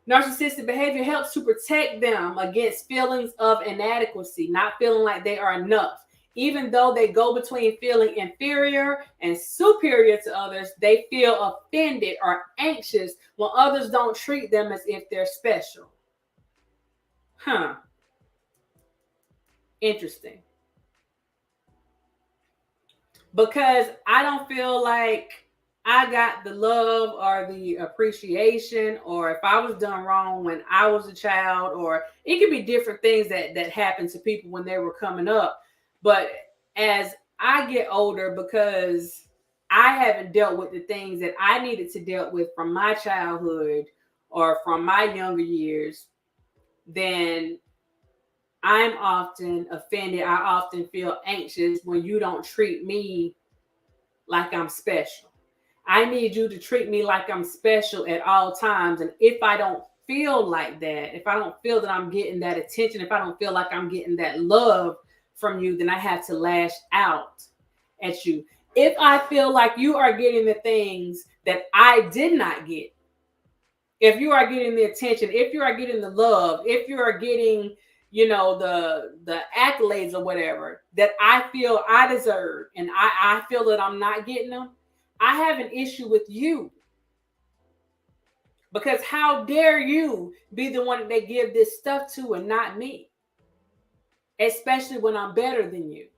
Narcissistic behavior helps to protect them against feelings of inadequacy, not feeling like they are enough. Even though they go between feeling inferior and superior to others, they feel offended or anxious when others don't treat them as if they're special. Interesting. Because I don't feel like I got the love or the appreciation, or if I was done wrong when I was a child, or it could be different things that happened to people when they were coming up. But as I get older, because I haven't dealt with the things that I needed to deal with from my childhood or from my younger years, then I'm often offended. I often feel anxious when you don't treat me like I'm special. I need you to treat me like I'm special at all times. And if I don't feel like that, if I don't feel that I'm getting that attention, if I don't feel like I'm getting that love from you, then I have to lash out at you. If I feel like you are getting the things that I did not get, if you are getting the attention, if you are getting the love, if you are getting, the accolades or whatever that I feel I deserve, and I feel that I'm not getting them, I have an issue with you. Because how dare you be the one that they give this stuff to and not me? Especially when I'm better than you.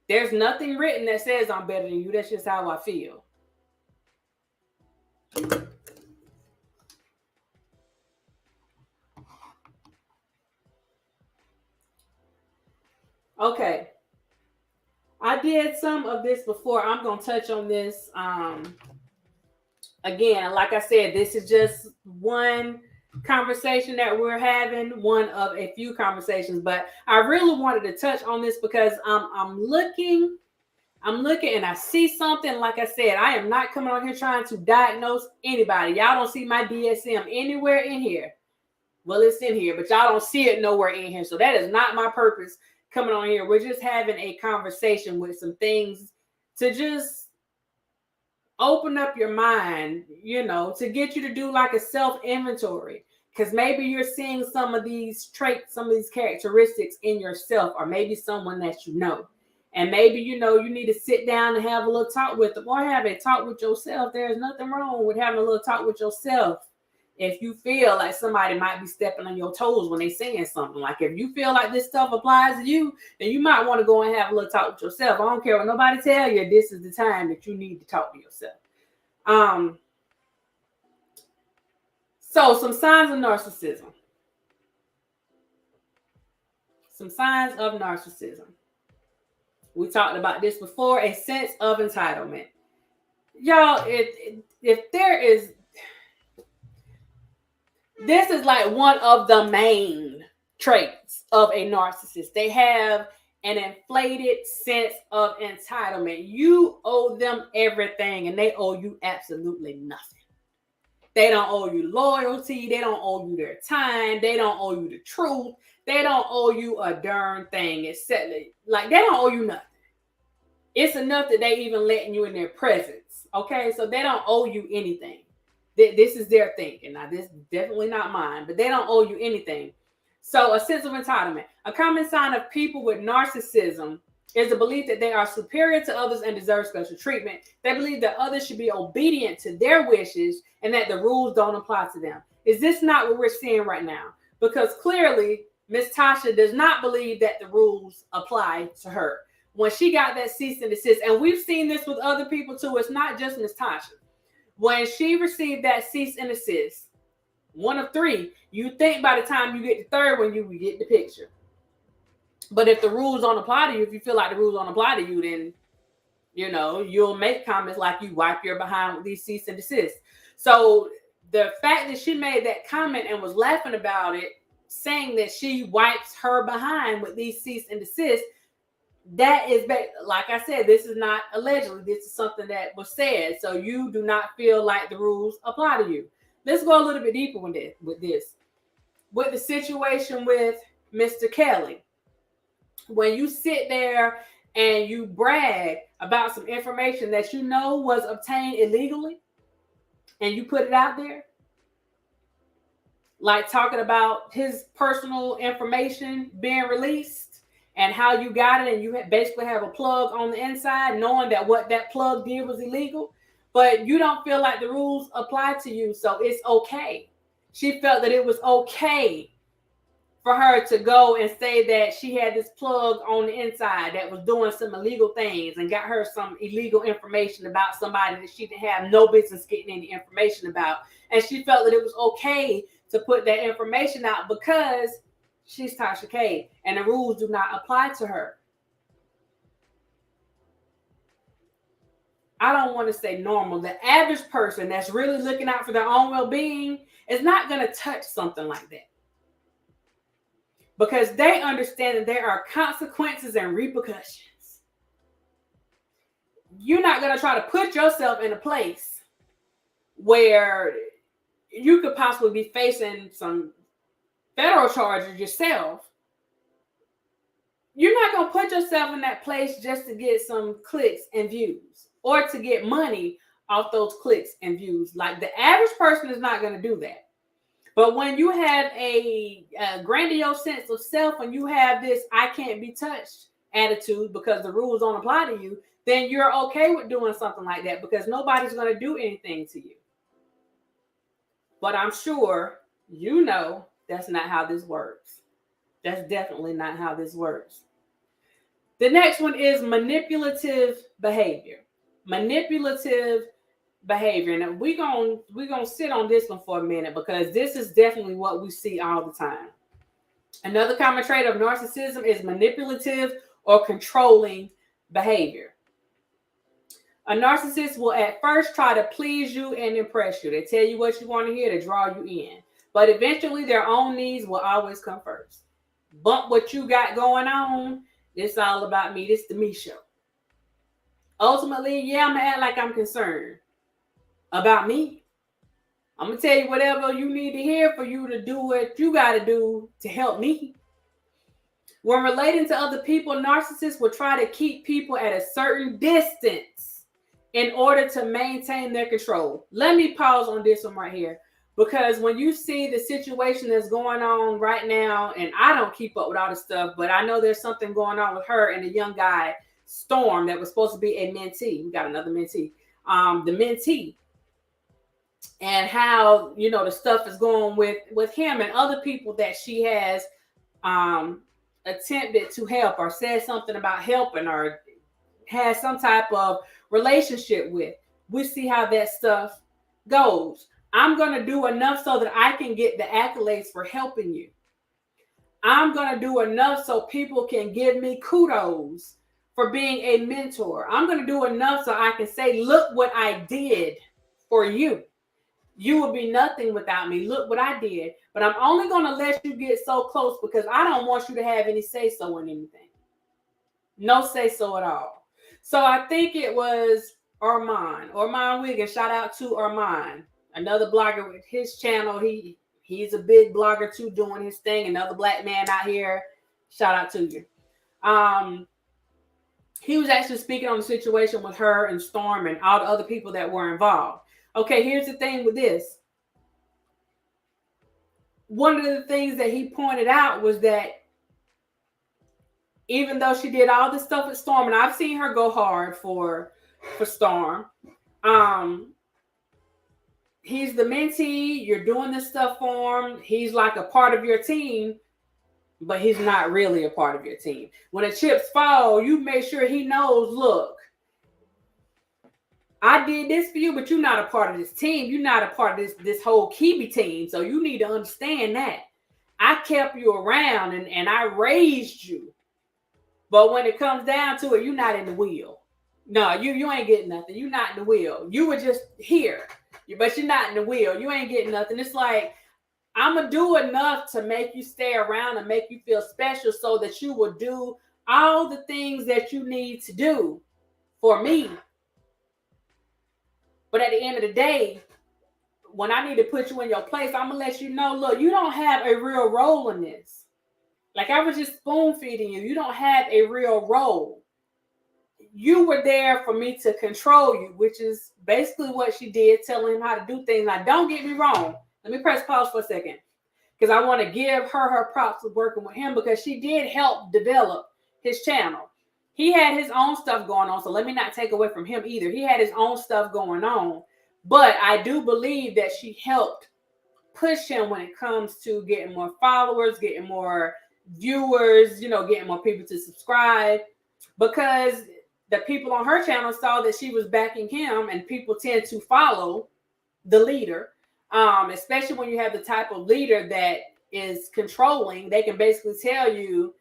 There's nothing written that says I'm better than you. That's just how I feel. Okay. I did some of this before. I'm going to touch on this. Again, like I said, this is just one conversation that we're having, one of a few conversations, but I really wanted to touch on this because I'm looking and I see something. Like I said, I am not coming on here trying to diagnose anybody. Y'all don't see my DSM anywhere in here. Well, it's in here, but y'all don't see it nowhere in here. So that is not my purpose coming on here. We're just having a conversation with some things to just open up your mind, to get you to do like a self-inventory. Because maybe you're seeing some of these traits, some of these characteristics in yourself, or maybe someone that you know. And maybe, you need to sit down and have a little talk with them, or have a talk with yourself. There's nothing wrong with having a little talk with yourself. If you feel like somebody might be stepping on your toes when they're saying something, like if you feel like this stuff applies to you, then you might want to go and have a little talk with yourself. I don't care what nobody tell you. This is the time that you need to talk to yourself. So some signs of narcissism. Some signs of narcissism. We talked about this before. A sense of entitlement. Y'all, if there is, this is like one of the main traits of a narcissist. They have an inflated sense of entitlement. You owe them everything and they owe you absolutely nothing. They don't owe you loyalty. They don't owe you their time. They don't owe you the truth. They don't owe you a darn thing. Except like they don't owe you nothing. It's enough that they even letting you in their presence. Okay, so they don't owe you anything. This is their thinking. Now, this is definitely not mine, but they don't owe you anything. So a sense of entitlement. A common sign of people with narcissism is the belief that they are superior to others and deserve special treatment. They believe that others should be obedient to their wishes and that the rules don't apply to them. Is this not what we're seeing right now? Because clearly, Miss Tasha does not believe that the rules apply to her. When she got that cease and desist, and we've seen this with other people too, it's not just Miss Tasha. When she received that cease and desist, one of three, you think by the time you get the third one, you get the picture. But if the rules don't apply to you, if you feel like the rules don't apply to you, then, you'll make comments like you wipe your behind with these cease and desist. So the fact that she made that comment and was laughing about it, saying that she wipes her behind with these cease and desist, that is, like I said, this is not allegedly. This is something that was said. So you do not feel like the rules apply to you. Let's go a little bit deeper with this. with the situation with Mr. Kelly. When you sit there and you brag about some information that you know was obtained illegally and you put it out there, like talking about his personal information being released and how you got it, and you basically have a plug on the inside knowing that what that plug did was illegal, but you don't feel like the rules apply to you, so it's okay. She felt that it was okay for her to go and say that she had this plug on the inside that was doing some illegal things and got her some illegal information about somebody that she didn't have no business getting any information about. And she felt that it was okay to put that information out because she's Tasha K and the rules do not apply to her. I don't want to say normal. The average person that's really looking out for their own well-being is not going to touch something like that, because they understand that there are consequences and repercussions. You're not going to try to put yourself in a place where you could possibly be facing some federal charges yourself. You're not going to put yourself in that place just to get some clicks and views or to get money off those clicks and views. Like, the average person is not going to do that. But when you have a grandiose sense of self and you have this I can't be touched attitude because the rules don't apply to you, then you're okay with doing something like that because nobody's going to do anything to you. But I'm sure you know that's not how this works. That's definitely not how this works. The next one is manipulative behavior. Manipulative behavior. And we're gonna sit on this one for a minute because this is definitely what we see all the time. Another common trait of narcissism is manipulative or controlling behavior. A narcissist will at first try to please you and impress you. They tell you what you want to hear to draw you in. But eventually their own needs will always come first. Bump what you got going on. It's all about me. This the me show. Ultimately, yeah, I'm going to act like I'm concerned about me. I'm going to tell you whatever you need to hear for you to do what you got to do to help me. When relating to other people, narcissists will try to keep people at a certain distance in order to maintain their control. Let me pause on this one right here, because when you see the situation that's going on right now, and I don't keep up with all the stuff, but I know there's something going on with her and the young guy, Storm, that was supposed to be a mentee. We got another mentee. The mentee. And how, you know, the stuff is going with him and other people that she has attempted to help or said something about helping or has some type of relationship with. We see how that stuff goes. I'm going to do enough so that I can get the accolades for helping you. I'm going to do enough so people can give me kudos for being a mentor. I'm going to do enough so I can say, look what I did for you. You will be nothing without me. Look what I did. But I'm only going to let you get so close because I don't want you to have any say-so in anything. No say-so at all. So I think it was Armand Wiggins. Shout out to Armand, another blogger with his channel. He's a big blogger too, doing his thing. Another black man out here. Shout out to you. He was actually speaking on the situation with her and Storm and all the other people that were involved. Okay, here's the thing with this. One of the things that he pointed out was that even though she did all this stuff with Storm, and I've seen her go hard for Storm, he's the mentee, you're doing this stuff for him, he's like a part of your team, but he's not really a part of your team. When the chips fall, you make sure he knows, look, I did this for you, but you're not a part of this team. You're not a part of this whole Kiwi team. So you need to understand that. I kept you around and I raised you. But when it comes down to it, you're not in the wheel. No, you ain't getting nothing. You're not in the wheel. You were just here, but you're not in the wheel. You ain't getting nothing. It's like, I'm going to do enough to make you stay around and make you feel special so that you will do all the things that you need to do for me. But at the end of the day, when I need to put you in your place, I'm gonna let you know, look, you don't have a real role in this. Like, I was just spoon feeding you. You don't have a real role. You were there for me to control you, which is basically what she did, telling him how to do things. Now, don't get me wrong. Let me press pause for a second, because I want to give her props for working with him, because she did help develop his channel. He had his own stuff going on, so let me not take away from him either. He had his own stuff going on, but I do believe that she helped push him when it comes to getting more followers, getting more viewers, getting more people to subscribe, because the people on her channel saw that she was backing him, and people tend to follow the leader, especially when you have the type of leader that is controlling. They can basically tell you,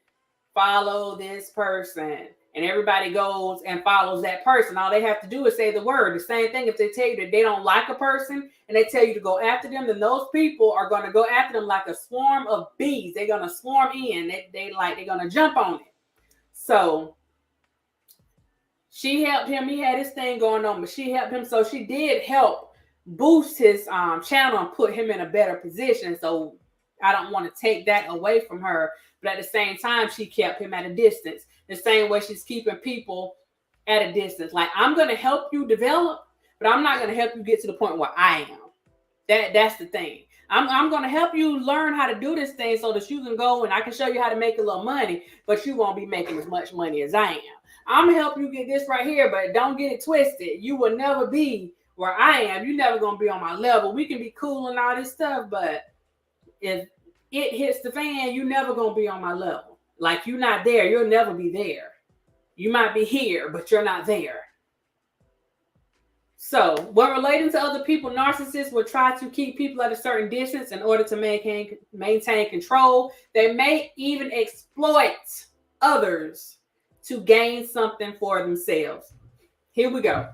follow this person, and everybody goes and follows that person. All they have to do is say the word. The same thing if they tell you that they don't like a person and they tell you to go after them, then those people are going to go after them like a swarm of bees. They're going to swarm in. They're going to jump on it. So she helped him. He had his thing going on, but she helped him. So she did help boost his channel and put him in a better position. So I don't want to take that away from her. But at the same time, she kept him at a distance. The same way she's keeping people at a distance. Like, I'm going to help you develop, but I'm not going to help you get to the point where I am. That's the thing. I'm going to help you learn how to do this thing so that you can go and I can show you how to make a little money, but you won't be making as much money as I am. I'm going to help you get this right here, but don't get it twisted. You will never be where I am. You're never going to be on my level. We can be cool and all this stuff, but if it hits the fan, you're never going to be on my level. Like, you're not there. You'll never be there. You might be here, but you're not there. So, when relating to other people, narcissists will try to keep people at a certain distance in order to maintain control. They may even exploit others to gain something for themselves. Here we go.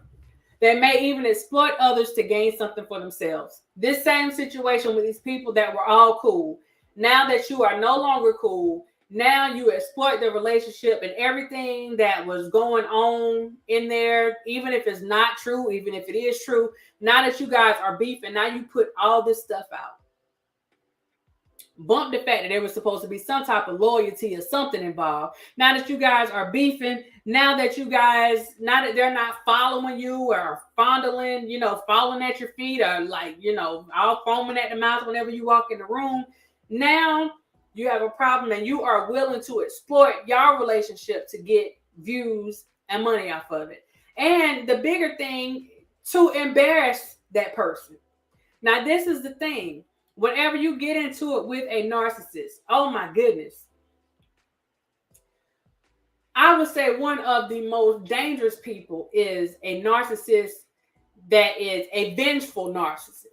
They may even exploit others to gain something for themselves. This same situation with these people that were all cool. Now that you are no longer cool, now you exploit the relationship and everything that was going on in there, even if it's not true, even if it is true. Now that you guys are beefing, now you put all this stuff out. Bump the fact that there was supposed to be some type of loyalty or something involved. Now that you guys are beefing, now that they're not following you or fondling, falling at your feet or all foaming at the mouth whenever you walk in the room. Now you have a problem and you are willing to exploit your relationship to get views and money off of it. And the bigger thing, to embarrass that person. Now, this is the thing. Whenever you get into it with a narcissist, oh my goodness. I would say one of the most dangerous people is a narcissist that is a vengeful narcissist.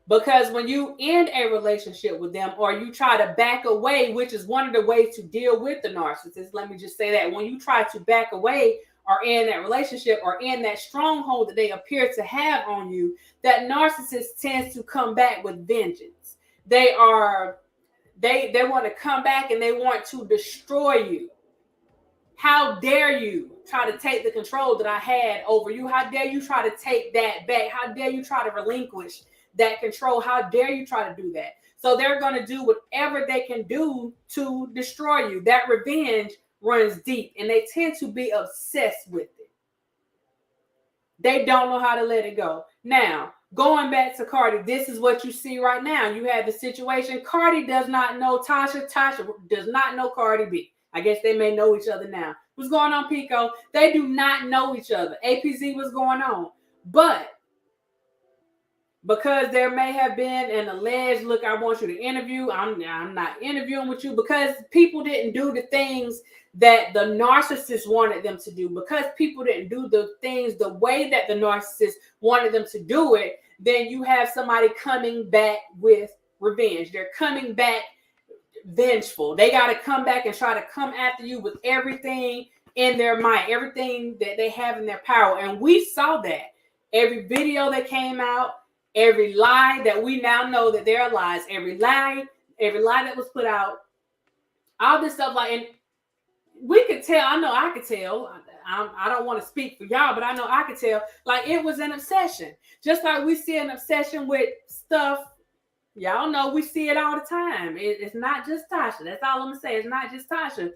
Because when you end a relationship with them or you try to back away, which is one of the ways to deal with the narcissist, let me just say that when you try to back away or end that relationship or end that stronghold that they appear to have on you, that narcissist tends to come back with vengeance. They want to come back and they want to destroy you. How dare you try to take the control that I had over you? How dare you try to take that back? How dare you try to relinquish that control? How dare you try to do that? So they're going to do whatever they can do to destroy you. That revenge runs deep and they tend to be obsessed with it. They don't know how to let it go. Now, going back to Cardi, this is what you see right now. You have the situation. Cardi does not know Tasha. Tasha does not know Cardi B. I guess they may know each other now. What's going on, Pico? They do not know each other. APZ, what's going on? But because there may have been an alleged, look, I want you to interview. I'm not interviewing with you, because people didn't do the things that the narcissist wanted them to do. Because people didn't do the things the way that the narcissist wanted them to do it, then you have somebody coming back with revenge. They're coming back vengeful. They got to come back and try to come after you with everything in their might, everything that they have in their power. And we saw that. Every video that came out, every lie that we now know that there are lies, every lie that was put out, all this stuff, and we could tell. I know I could tell. I don't want to speak for y'all, but I know I could tell. Like, it was an obsession. Just like we see an obsession with stuff. Y'all know we see it all the time. It's not just Tasha. That's all I'm gonna say. It's not just Tasha.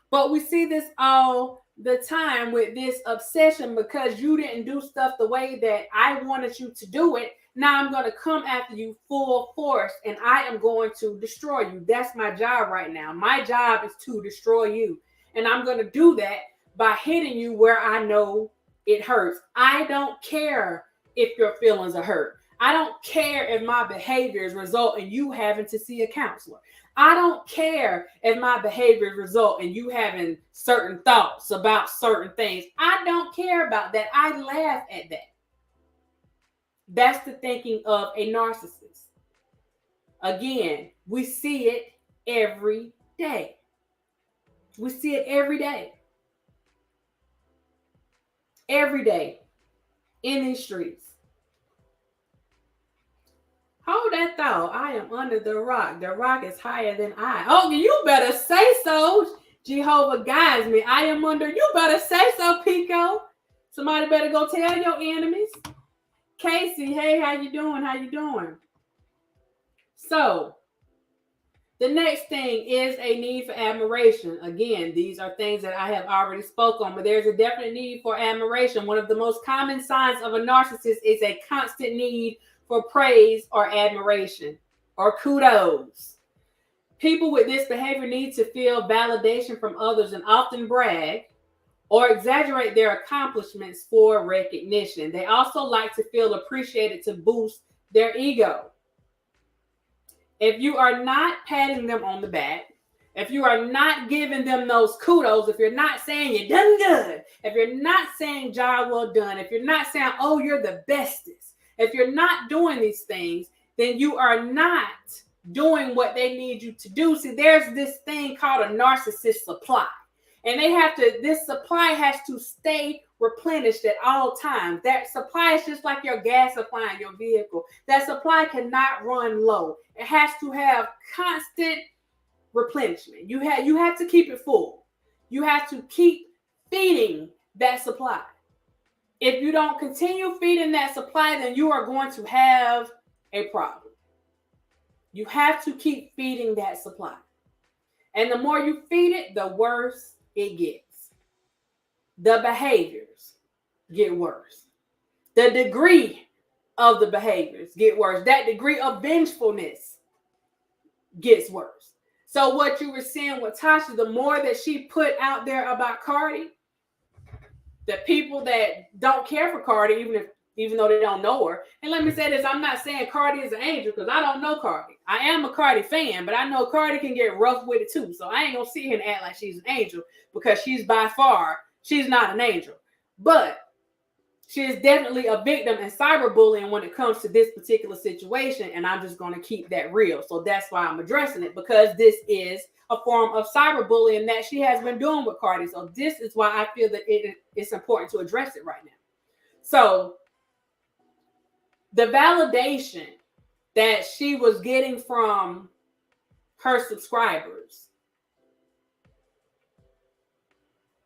But we see this all the time with this obsession because you didn't do stuff the way that I wanted you to do it. Now I'm going to come after you full force and I am going to destroy you. That's my job right now. My job is to destroy you. And I'm going to do that by hitting you where I know it hurts. I don't care if your feelings are hurt. I don't care if my behaviors result in you having to see a counselor. I don't care if my behaviors result in you having certain thoughts about certain things. I don't care about that. I laugh at that. That's the thinking of a narcissist. Again, we see it every day. We see it every day. Every day in these streets. Hold that thought. I am under the rock. The rock is higher than I. Oh, you better say so. Jehovah guides me. I am under. You better say so, Pico. Somebody better go tell your enemies. Casey, hey, how you doing? How you doing? So, the next thing is a need for admiration. Again, these are things that I have already spoke on, but there's a definite need for admiration. One of the most common signs of a narcissist is a constant need for praise or admiration or kudos. People with this behavior need to feel validation from others and often brag or exaggerate their accomplishments for recognition. They also like to feel appreciated to boost their ego. If you are not patting them on the back, if you are not giving them those kudos, if you're not saying you're done good, if you're not saying job well done, if you're not saying, oh, you're the bestest, if you're not doing these things, then you are not doing what they need you to do. See, there's this thing called a narcissist supply. And this supply has to stay replenished at all times. That supply is just like your gas supply in your vehicle. That supply cannot run low. It has to have constant replenishment. You have to keep it full. You have to keep feeding that supply. If you don't continue feeding that supply, then you are going to have a problem. You have to keep feeding that supply. And the more you feed it, the worse it gets. The behaviors get worse. The degree of the behaviors get worse. That degree of vengefulness gets worse. So what you were seeing with Tasha, the more that she put out there about Cardi, the people that don't care for Cardi, even though they don't know her. And let me say this, I'm not saying Cardi is an angel because I don't know Cardi. I am a Cardi fan, but I know Cardi can get rough with it too. So I ain't gonna sit here and act like she's an angel because she's not an angel. But she is definitely a victim in cyberbullying when it comes to this particular situation. And I'm just gonna keep that real. So that's why I'm addressing it, because this is a form of cyberbullying that she has been doing with Cardi. So this is why I feel that it's important to address it right now. So the validation that she was getting from her subscribers,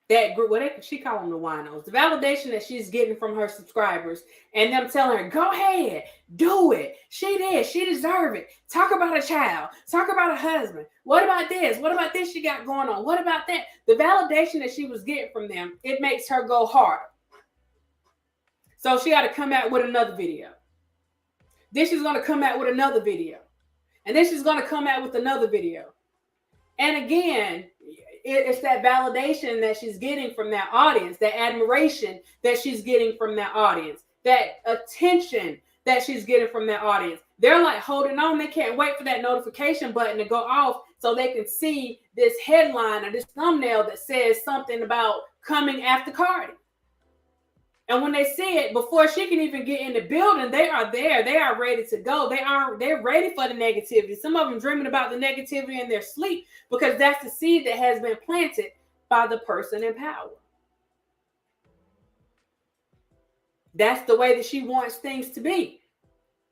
that group, she call them the winos, the validation that she's getting from her subscribers and them telling her, go ahead, do it. She did. She deserved it. Talk about a child. Talk about a husband. What about this? What about this she got going on? What about that? The validation that she was getting from them, it makes her go harder. So she got to come out with another video. Then she's going to come out with another video. And then she's going to come out with another video. And again, it's that validation that she's getting from that audience, that admiration that she's getting from that audience, that attention that she's getting from that audience. They're like holding on. They can't wait for that notification button to go off so they can see this headline or this thumbnail that says something about coming after Cardi. And when they see it, before she can even get in the building, they are there. They are ready to go. They're ready for the negativity. Some of them dreaming about the negativity in their sleep because that's the seed that has been planted by the person in power. That's the way that she wants things to be.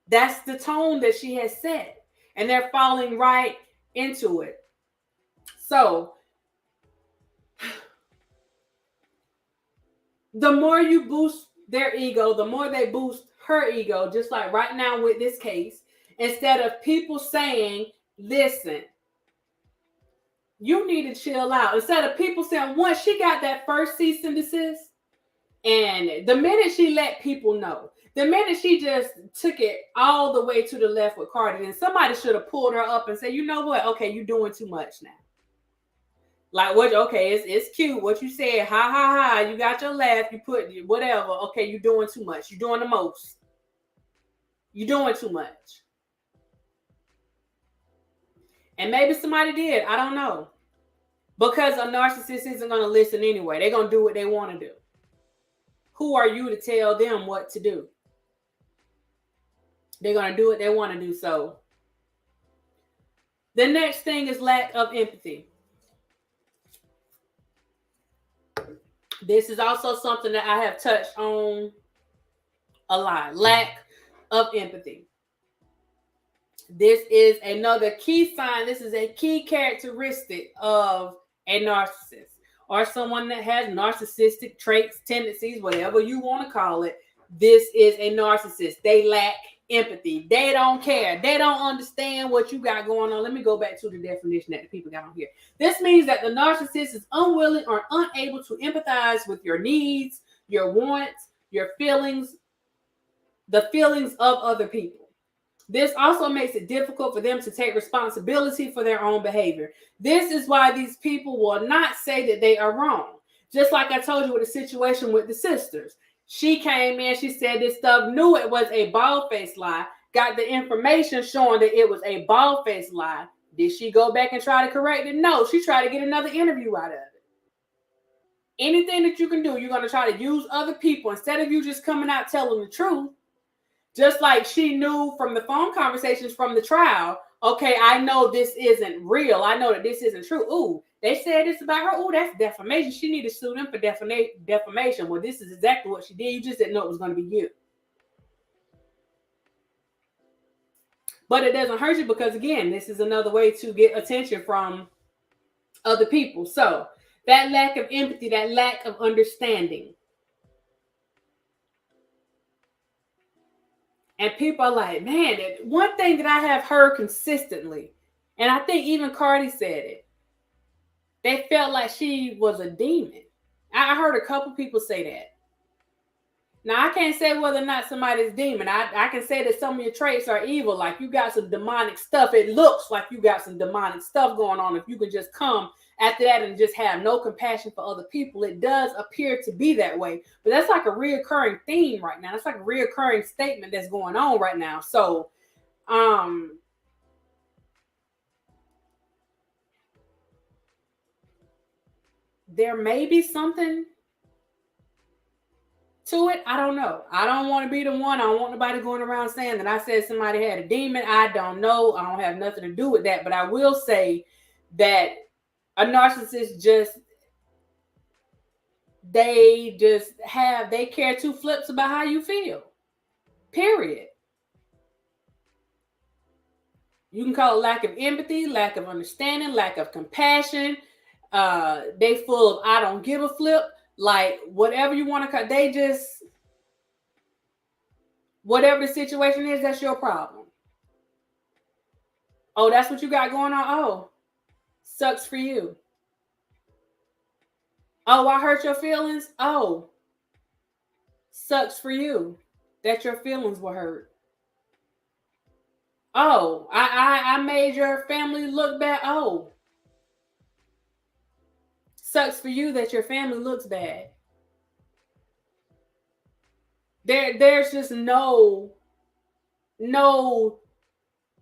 That's the tone that she has set. And they're falling right into it. So the more you boost their ego, the more they boost her ego, just like right now with this case. Instead of people saying, listen, you need to chill out. Instead of people saying, once she got that first cease and desist, and the minute she let people know, the minute she just took it all the way to the left with Cardi, then somebody should have pulled her up and said, you know what? Okay, you're doing too much now. Like what? Okay, it's cute what you said. Ha ha ha! You got your laugh. You put whatever. Okay, you're doing too much. You're doing the most. You're doing too much. And maybe somebody did. I don't know. Because a narcissist isn't going to listen anyway. They're going to do what they want to do. Who are you to tell them what to do? They're going to do what they want to do. So the next thing is lack of empathy. This is also something that I have touched on a lot. Lack of empathy. This is another key sign. This is a key characteristic of a narcissist or someone that has narcissistic traits, tendencies, whatever you want to call it. This is a narcissist. They lack empathy. They don't care. They don't understand what you got going on. Let me go back to the definition that the people got on here. This means that the narcissist is unwilling or unable to empathize with your needs, your wants, your feelings, the feelings of other people. This also makes it difficult for them to take responsibility for their own behavior. This is why these people will not say that they are wrong. Just like I told you with the situation with the sisters. She came in, she said this stuff, knew it was a bald-faced lie, got the information showing that it was a bald-faced lie. Did she go back and try to correct it? No, she tried to get another interview out of it. Anything that you can do, you're going to try to use other people instead of you just coming out telling the truth. Just like she knew from the phone conversations from the trial, okay, I know this isn't real. I know that this isn't true. Ooh, they said this about her. Ooh, that's defamation. She needed to sue them for defamation. Well, this is exactly what she did. You just didn't know it was going to be you. But it doesn't hurt you because, again, this is another way to get attention from other people. So that lack of empathy, that lack of understanding. And people are like, man, one thing that I have heard consistently, and I think even Cardi said it, they felt like she was a demon. I heard a couple people say that. Now, I can't say whether or not somebody's demon. I can say that some of your traits are evil, like you got some demonic stuff. It looks like you got some demonic stuff going on. If you can just come after that and just have no compassion for other people, it does appear to be that way. But that's like a reoccurring theme right now. That's like a reoccurring statement that's going on right now. So, there may be something to it. I don't know. I don't want to be the one. I don't want nobody going around saying that I said somebody had a demon. I don't know. I don't have nothing to do with that. But I will say that a narcissist they care two flips about how you feel. Period. You can call it lack of empathy, lack of understanding, lack of compassion. They full of I don't give a flip. Like whatever you want to call, they just, whatever the situation is, that's your problem. Oh, that's what you got going on. Oh, sucks for you. Oh, I hurt your feelings. Oh, sucks for you that your feelings were hurt. Oh, I made your family look bad. Oh, sucks for you that your family looks bad. There's just no,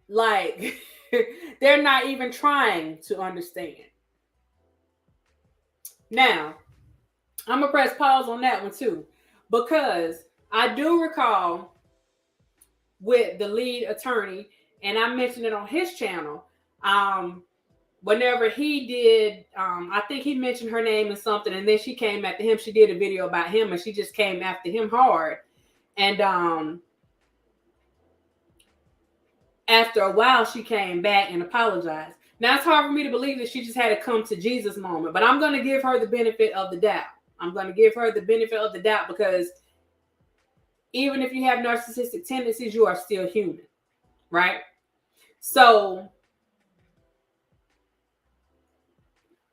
like, they're not even trying to understand. Now, I'm going to press pause on that one too, because I do recall with the lead attorney, and I mentioned it on his channel, whenever he did, I think he mentioned her name and something, and then she came after him. She did a video about him, and she just came after him hard. And after a while, she came back and apologized. Now, it's hard for me to believe that she just had a come to Jesus moment, but I'm going to give her the benefit of the doubt. I'm going to give her the benefit of the doubt, because even if you have narcissistic tendencies, you are still human, right? So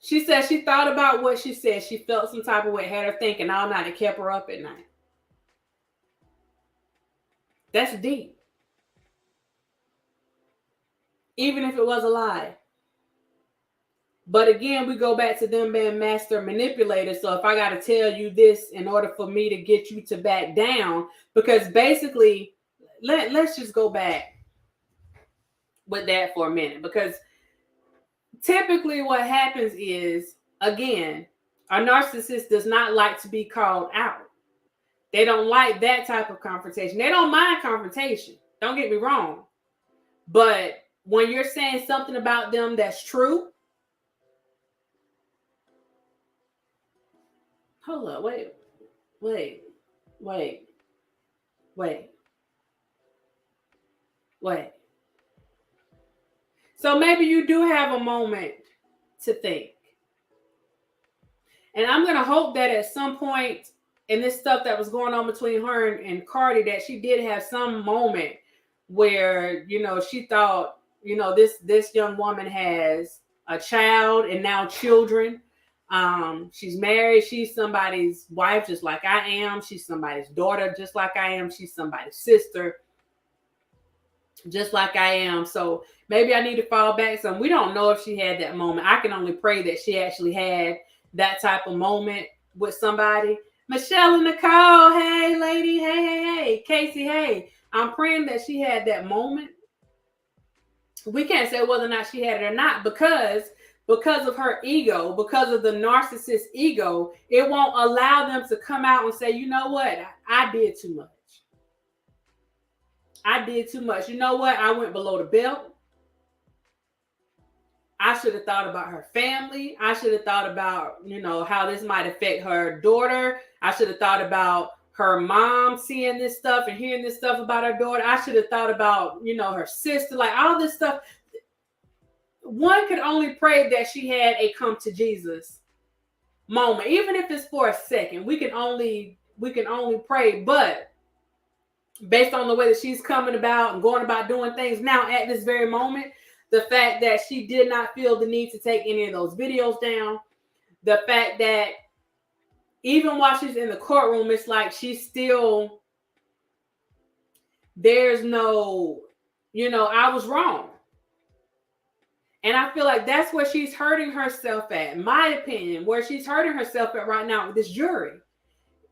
she said she thought about what she said. She felt some type of way, had her thinking all night. It kept her up at night. That's deep. Even if it was a lie. But again, we go back to them being master manipulators. So if I got to tell you this in order for me to get you to back down, because basically, let's just go back with that for a minute. Because typically what happens is, again, a narcissist does not like to be called out. They don't like that type of confrontation. They don't mind confrontation. Don't get me wrong. But when you're saying something about them that's true, hold up, wait. So maybe you do have a moment to think. And I'm going to hope that at some point in this stuff that was going on between her and Cardi, that she did have some moment where, she thought, this young woman has a child and now children. She's married. She's somebody's wife, just like I am. She's somebody's daughter, just like I am. She's somebody's sister, just like I am. So maybe I need to fall back some. We don't know if she had that moment. I can only pray that she actually had that type of moment with somebody. Michelle and Nicole, hey lady, hey. Casey, hey. I'm praying that she had that moment. We can't say whether or not she had it or not, because of her ego, because of the narcissist ego, it won't allow them to come out and say, you know what, I did too much. I did too much. You know what? I went below the belt. I should have thought about her family. I should have thought about, how this might affect her daughter. I should have thought about her mom seeing this stuff and hearing this stuff about her daughter. I should have thought about, her sister, like all this stuff. One could only pray that she had a come to Jesus moment, even if it's for a second. We can only pray, but based on the way that she's coming about and going about doing things now at this very moment, the fact that she did not feel the need to take any of those videos down, the fact that even while she's in the courtroom, it's like she's still, there's no, I was wrong. And I feel like that's where she's hurting herself at, in my opinion, where she's hurting herself at right now with this jury.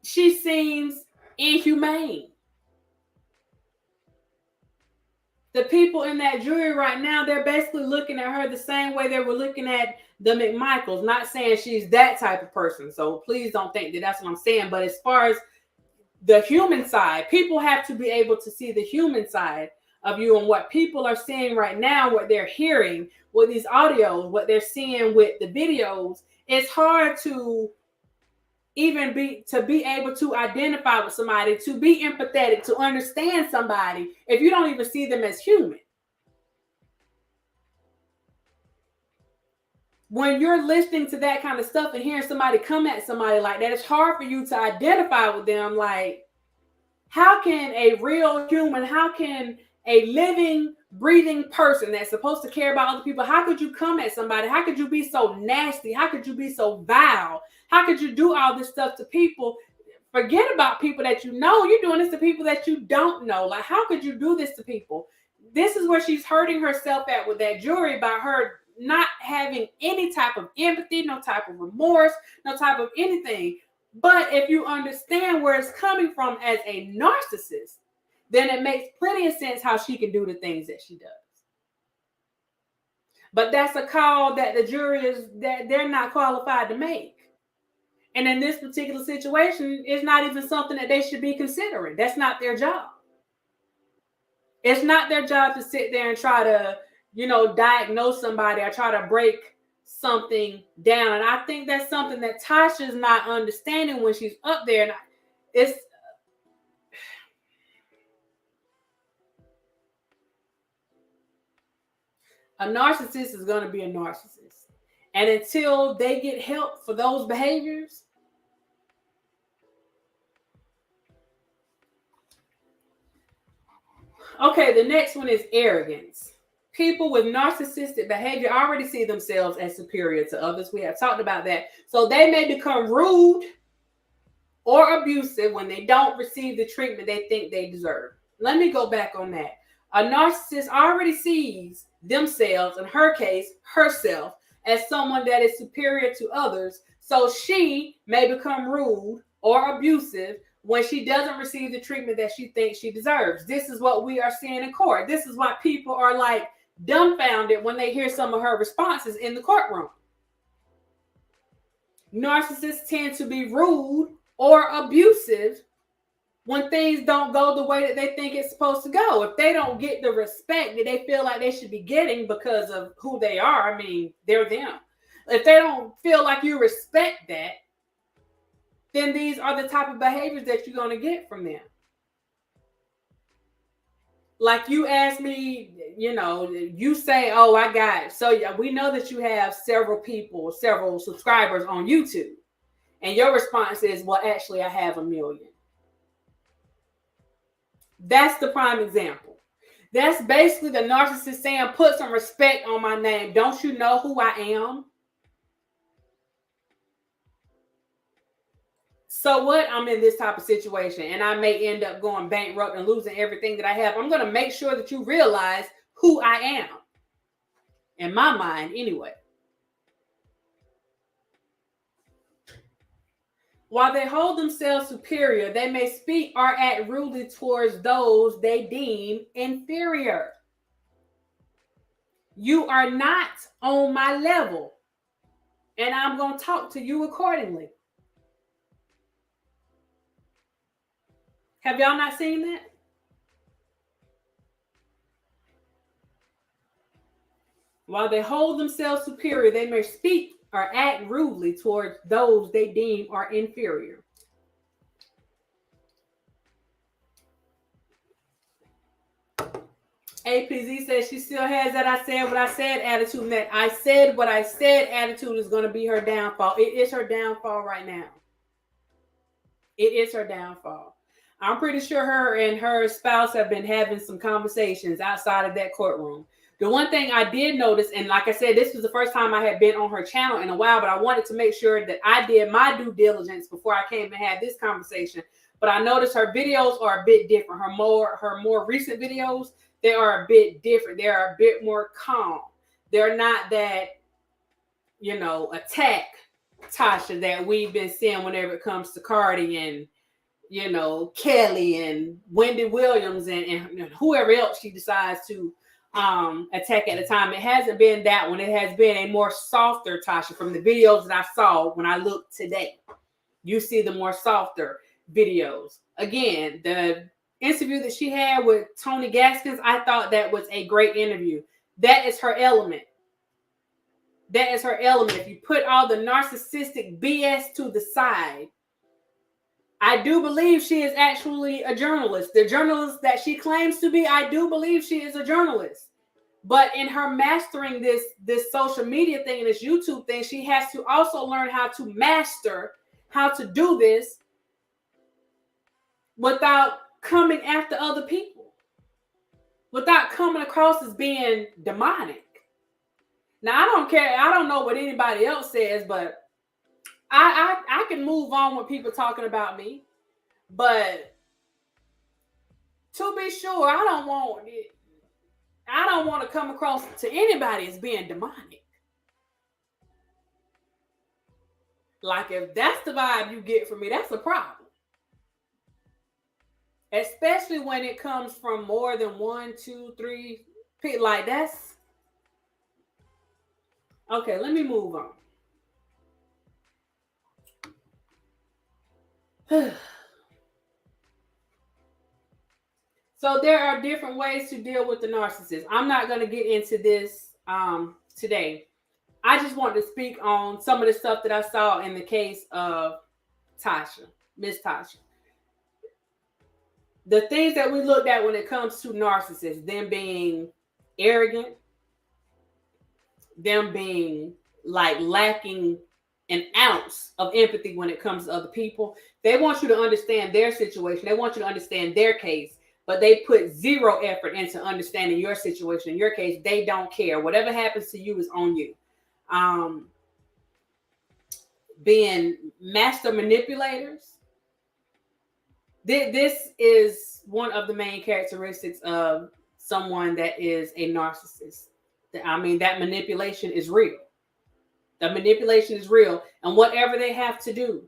She seems inhumane. The people in that jury right now, they're basically looking at her the same way they were looking at the McMichaels. Not saying she's that type of person, so please don't think that that's what I'm saying. But as far as the human side, people have to be able to see the human side of you, and what people are seeing right now, what they're hearing with these audios, what they're seeing with the videos. It's hard to even be able to identify with somebody, to be empathetic, to understand somebody if you don't even see them as human. When you're listening to that kind of stuff and hearing somebody come at somebody like that, it's hard for you to identify with them. Like, how can a real human, how can a living, breathing person that's supposed to care about other people, how could you come at somebody? How could you be so nasty? How could you be so vile? How could you do all this stuff to people? Forget about people that you know. You're doing this to people that you don't know. Like, how could you do this to people? This is where she's hurting herself at with that jury, by her not having any type of empathy, no type of remorse, no type of anything. But if you understand where it's coming from as a narcissist, then it makes plenty of sense how she can do the things that she does. But that's a call that the jury that they're not qualified to make. And in this particular situation, it's not even something that they should be considering. That's not their job. It's not their job to sit there and try to, diagnose somebody or try to break something down. And I think that's something that Tasha's not understanding when she's up there. And it's a narcissist is going to be a narcissist. And until they get help for those behaviors, Okay, the next one is arrogance. People with narcissistic behavior already see themselves as superior to others. We have talked about that. So they may become rude or abusive when they don't receive the treatment they think they deserve. Let me go back on that. A narcissist already sees themselves, in her case, herself, as someone that is superior to others. So she may become rude or abusive when she doesn't receive the treatment that she thinks she deserves. This is what we are seeing in court. This is why people are like dumbfounded when they hear some of her responses in the courtroom. Narcissists tend to be rude or abusive when things don't go the way that they think it's supposed to go. If they don't get the respect that they feel like they should be getting because of who they are, I mean, they're them. If they don't feel like you respect that, then these are the type of behaviors that you're going to get from them. Like you asked me, you say, oh, I got, so we know that you have several subscribers on YouTube. And your response is, well, actually, I have 1 million. That's the prime example. That's basically the narcissist saying, put some respect on my name. Don't you know who I am? So what? I'm in this type of situation and I may end up going bankrupt and losing everything that I have. I'm going to make sure that you realize who I am. In my mind, anyway. While they hold themselves superior, they may speak or act rudely towards those they deem inferior. You are not on my level, and I'm going to talk to you accordingly. Have y'all not seen that? While they hold themselves superior, they may speak or act rudely towards those they deem are inferior. APZ says she still has that I said what I said attitude, and that I said what I said attitude is going to be her downfall. It is her downfall right now. It is her downfall. I'm pretty sure her and her spouse have been having some conversations outside of that courtroom. The one thing I did notice, and like I said, this was the first time I had been on her channel in a while, but I wanted to make sure that I did my due diligence before I came and had this conversation. But I noticed her videos are a bit different. Her more recent videos, they are a bit different. They are a bit more calm. They're not that, attack Tasha that we've been seeing whenever it comes to Cardi and, Kelly and Wendy Williams and whoever else she decides to attack at the time. It hasn't been that one. It has been a more softer Tasha from the videos that I saw when I looked today. You see the more softer videos. Again, the interview that she had with Tony Gaskins, I thought that was a great interview. That is her element. That is her element. If you put all the narcissistic BS to the side, I do believe she is actually a journalist. The journalist that she claims to be, I do believe she is a journalist. But in her mastering this social media thing and this YouTube thing, she has to also learn how to master how to do this without coming after other people, without coming across as being demonic. Now, I don't care. I don't know what anybody else says, but I can move on with people talking about me. But to be sure, I don't want to come across to anybody as being demonic. Like, if that's the vibe you get from me, that's a problem. Especially when it comes from more than 1, 2, 3 people. Like, that's... Okay, let me move on. So there are different ways to deal with the narcissist. I'm not going to get into this today. I just want to speak on some of the stuff that I saw in the case of Tasha, Miss Tasha. The things that we looked at when it comes to narcissists, them being arrogant, them being like lacking an ounce of empathy when it comes to other people. They want you to understand their situation. They want you to understand their case. but they put zero effort into understanding your situation. In your case, they don't care. Whatever happens to you is on you. Being master manipulators. This is one of the main characteristics of someone that is a narcissist. I mean, that manipulation is real. The manipulation is real. And whatever they have to do,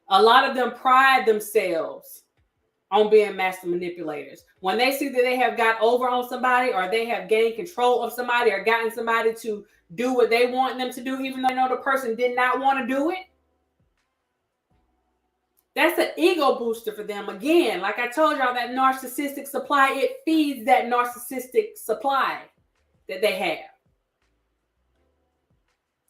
a lot of them pride themselves on being master manipulators. When they see that they have got over on somebody, or they have gained control of somebody, or gotten somebody to do what they want them to do, even though they know the person did not want to do it, that's an ego booster for them. Again, like I told y'all, that narcissistic supply, it feeds that narcissistic supply that they have.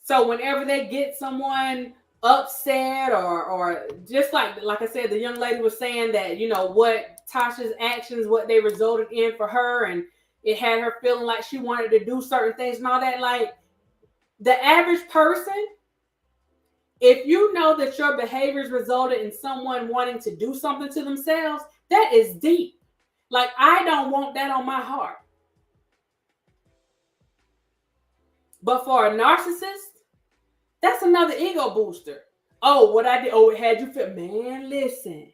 So whenever they get someone upset, or just like I said, the young lady was saying that, you know, what Tasha's actions, what they resulted in for her, and it had her feeling like she wanted to do certain things and all that. Like, the average person, if you know that your behaviors resulted in someone wanting to do something to themselves, that is deep. Like, I don't want that on my heart. But for a narcissist, that's another ego booster. Oh, what I did, it had you feel, man, listen.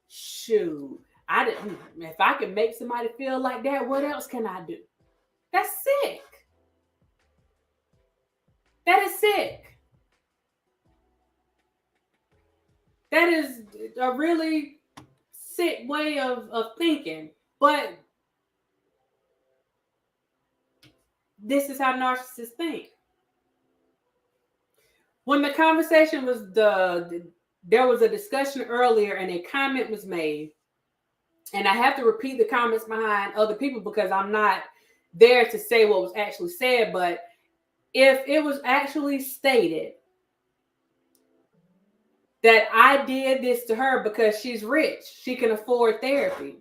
Shoot. If I can make somebody feel like that, what else can I do? That's sick. That is sick. That is a really sick way of thinking. But this is how narcissists think. When the conversation was there was a discussion earlier and a comment was made, and I have to repeat the comments behind other people because I'm not there to say what was actually said, but if it was actually stated that I did this to her because she's rich, she can afford therapy,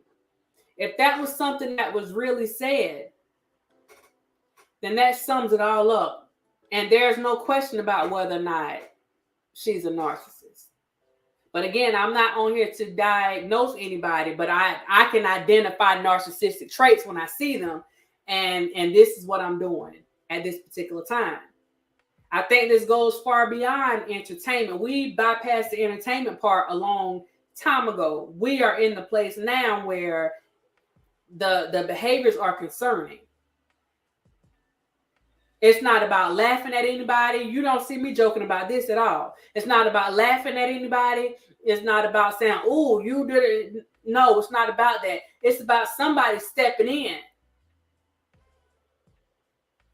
if that was something that was really said, then that sums it all up. And there's no question about whether or not she's a narcissist. But again, I'm not on here to diagnose anybody, but I can identify narcissistic traits when I see them. And this is what I'm doing at this particular time. I think this goes far beyond entertainment. We bypassed the entertainment part a long time ago. We are in the place now where the behaviors are concerning. It's not about laughing at anybody. You don't see me joking about this at all. It's not about laughing at anybody. It's not about saying, oh, you did it. No, it's not about that. It's about somebody stepping in.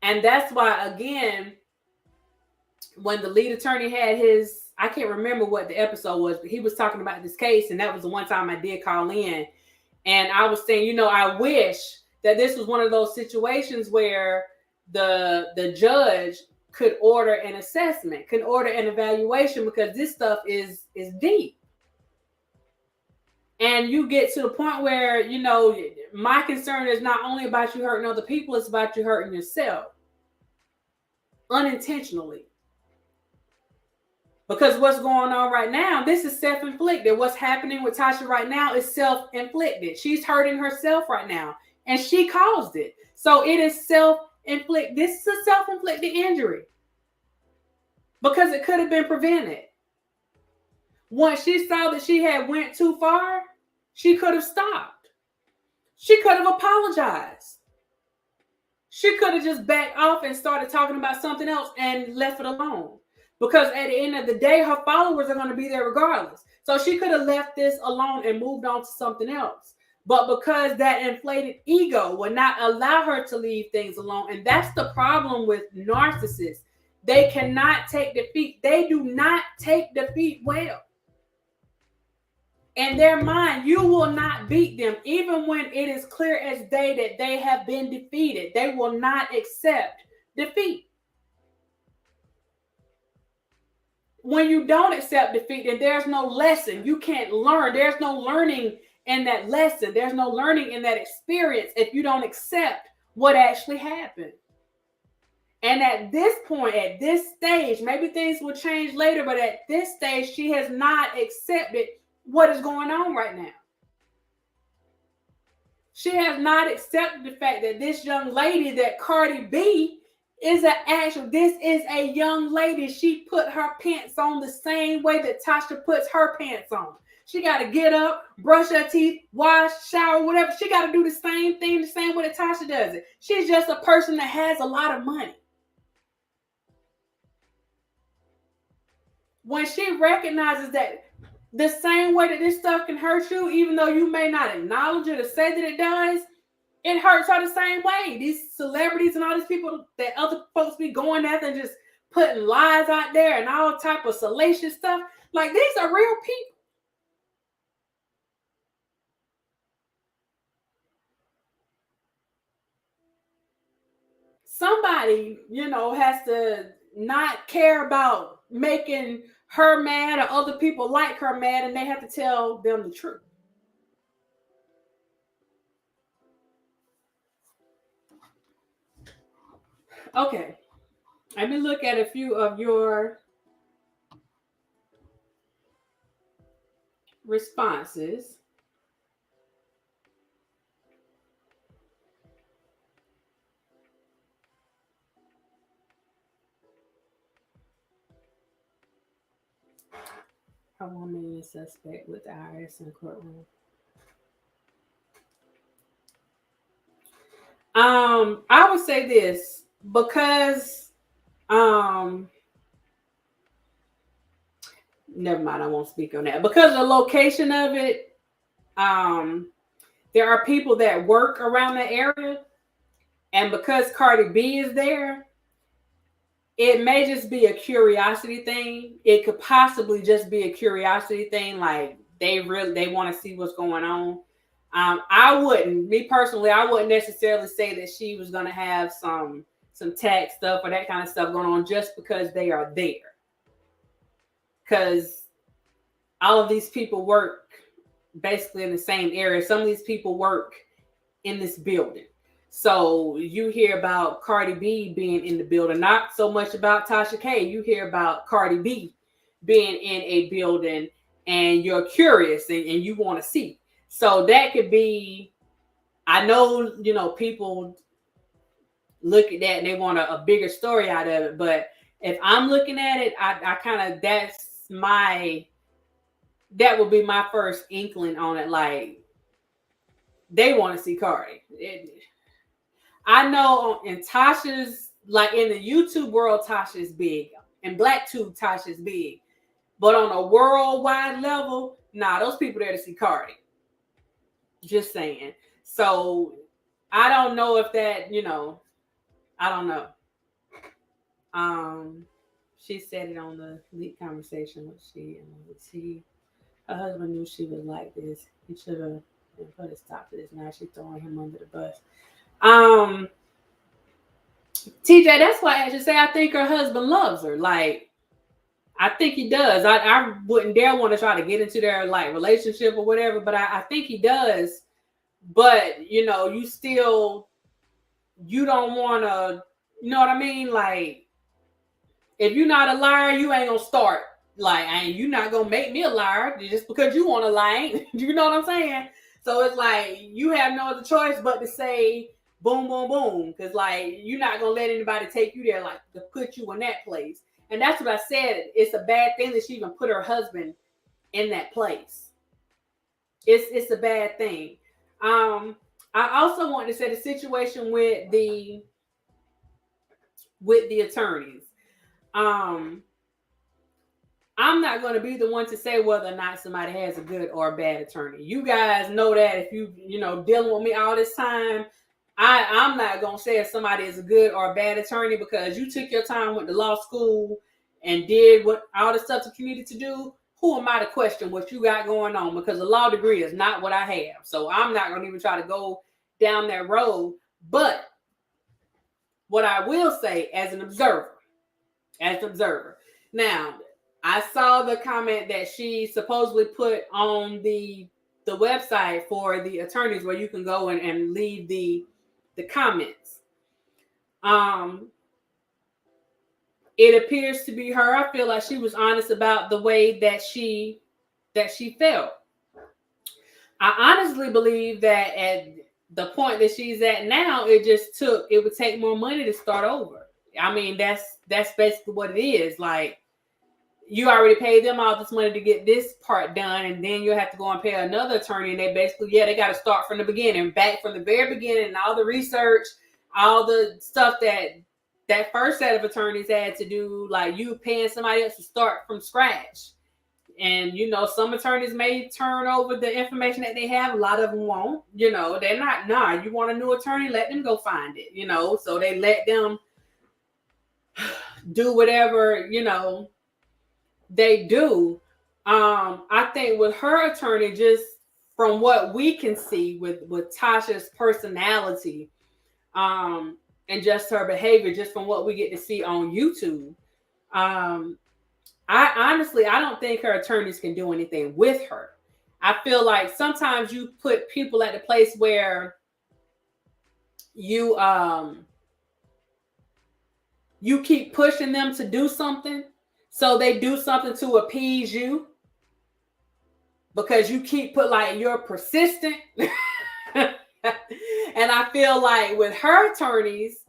And that's why, again, when the lead attorney had his, I can't remember what the episode was, but he was talking about this case, and that was the one time I did call in. And I was saying, you know, I wish that this was one of those situations where the judge could order an assessment, could order an evaluation, because this stuff is deep. And you get to the point where, you know, my concern is not only about you hurting other people, it's about you hurting yourself unintentionally. Because what's going on right now, this is self-inflicted. What's happening with Tasha right now is self-inflicted. She's hurting herself right now, and she caused it. So it is self-inflicted. This is a self-inflicted injury because it could have been prevented. Once she saw that she had went too far, she could have stopped. She could have apologized. She could have just backed off and started talking about something else and left it alone. Because at the end of the day, her followers are going to be there regardless. So she could have left this alone and moved on to something else. But because that inflated ego would not allow her to leave things alone. And that's the problem with narcissists. They cannot take defeat. They do not take defeat well. In their mind, you will not beat them. Even when it is clear as day that they have been defeated, they will not accept defeat. When you don't accept defeat, then there's no lesson. You can't learn. There's no learning in that lesson. There's no learning in that experience if you don't accept what actually happened. And at this point, at this stage, maybe things will change later, but at this stage, she has not accepted what is going on right now. She has not accepted the fact that this young lady, that Cardi B, is this is a young lady. She put her pants on the same way that Tasha puts her pants on. She got to get up, brush her teeth, wash, shower, whatever. She got to do the same thing the same way that Tasha does it. She's just a person that has a lot of money. When she recognizes that the same way that this stuff can hurt you, even though you may not acknowledge it or say that it does, it hurts her the same way. These celebrities and all these people that other folks be going after and just putting lies out there and all type of salacious stuff. Like, these are real people. Somebody, has to not care about making her mad or other people like her mad, and they have to tell them the truth. Okay, let me look at a few of your responses. A woman is suspect with the IRS in the courtroom. I would say this because never mind, I won't speak on that. Because of the location of it, there are people that work around the area, and because Cardi B is there, it may just be a curiosity thing. It could possibly just be a curiosity thing, like they want to see what's going on. Me personally, I wouldn't necessarily say that she was going to have some tax stuff or that kind of stuff going on just because they are there. Because all of these people work basically in the same area. Some of these people work in this building. So you hear about Cardi B being in the building, not so much about Tasha K. You hear about Cardi B being in a building and you're curious and you want to see. So that could be, I know, people look at that and they want a bigger story out of it. But if I'm looking at it, I kind of, that would be my first inkling on it. Like, they want to see Cardi. I know in Tasha's, like in the YouTube world, Tasha's big. In BlackTube, Tasha's big. But on a worldwide level, those people there to see Cardi. Just saying. So I don't know if that, I don't know. She said it on the leak conversation with her husband knew she was like this. He should have put a stop to this. Now she's throwing him under the bus. TJ, that's why I should say I think her husband loves her. Like, I think he does. I wouldn't dare want to try to get into their like relationship or whatever, but I think he does. But you don't want to, you know what I mean? Like, if you're not a liar, you ain't gonna start. Like, you're not gonna make me a liar just because you want to lie. You know what I'm saying? So it's like you have no other choice but to say boom, boom, boom. Because like you're not gonna let anybody take you there, like to put you in that place. And that's what I said. It's a bad thing that she even put her husband in that place. It's a bad thing. I also want to say the situation with the attorneys. I'm not going to be the one to say whether or not somebody has a good or a bad attorney. You guys know that if you dealing with me all this time, I'm not going to say if somebody is a good or a bad attorney because you took your time, went to law school and did what all the stuff that you needed to do. Who am I to question what you got going on? Because a law degree is not what I have. So I'm not going to even try to go down that road. But what I will say as an observer, now, I saw the comment that she supposedly put on the website for the attorneys where you can go and leave the comments. It appears to be her. I feel like she was honest about the way that she felt. I honestly believe that the point that she's at now, it would take more money to start over. I mean, that's basically what it is. Like, you already paid them all this money to get this part done, and then you'll have to go and pay another attorney, and they basically, they got to start from the beginning, back from the very beginning, and all the research, all the stuff that first set of attorneys had to do, like you paying somebody else to start from scratch. And, some attorneys may turn over the information that they have. A lot of them won't. They're not, you want a new attorney, let them go find it, So they let them do whatever, they do. I think with her attorney, just from what we can see with Tasha's personality, and just her behavior, just from what we get to see on YouTube, I don't think her attorneys can do anything with her. I feel like sometimes you put people at the place where you keep pushing them to do something, so they do something to appease you, because you keep you're persistent. And I feel like with her attorneys,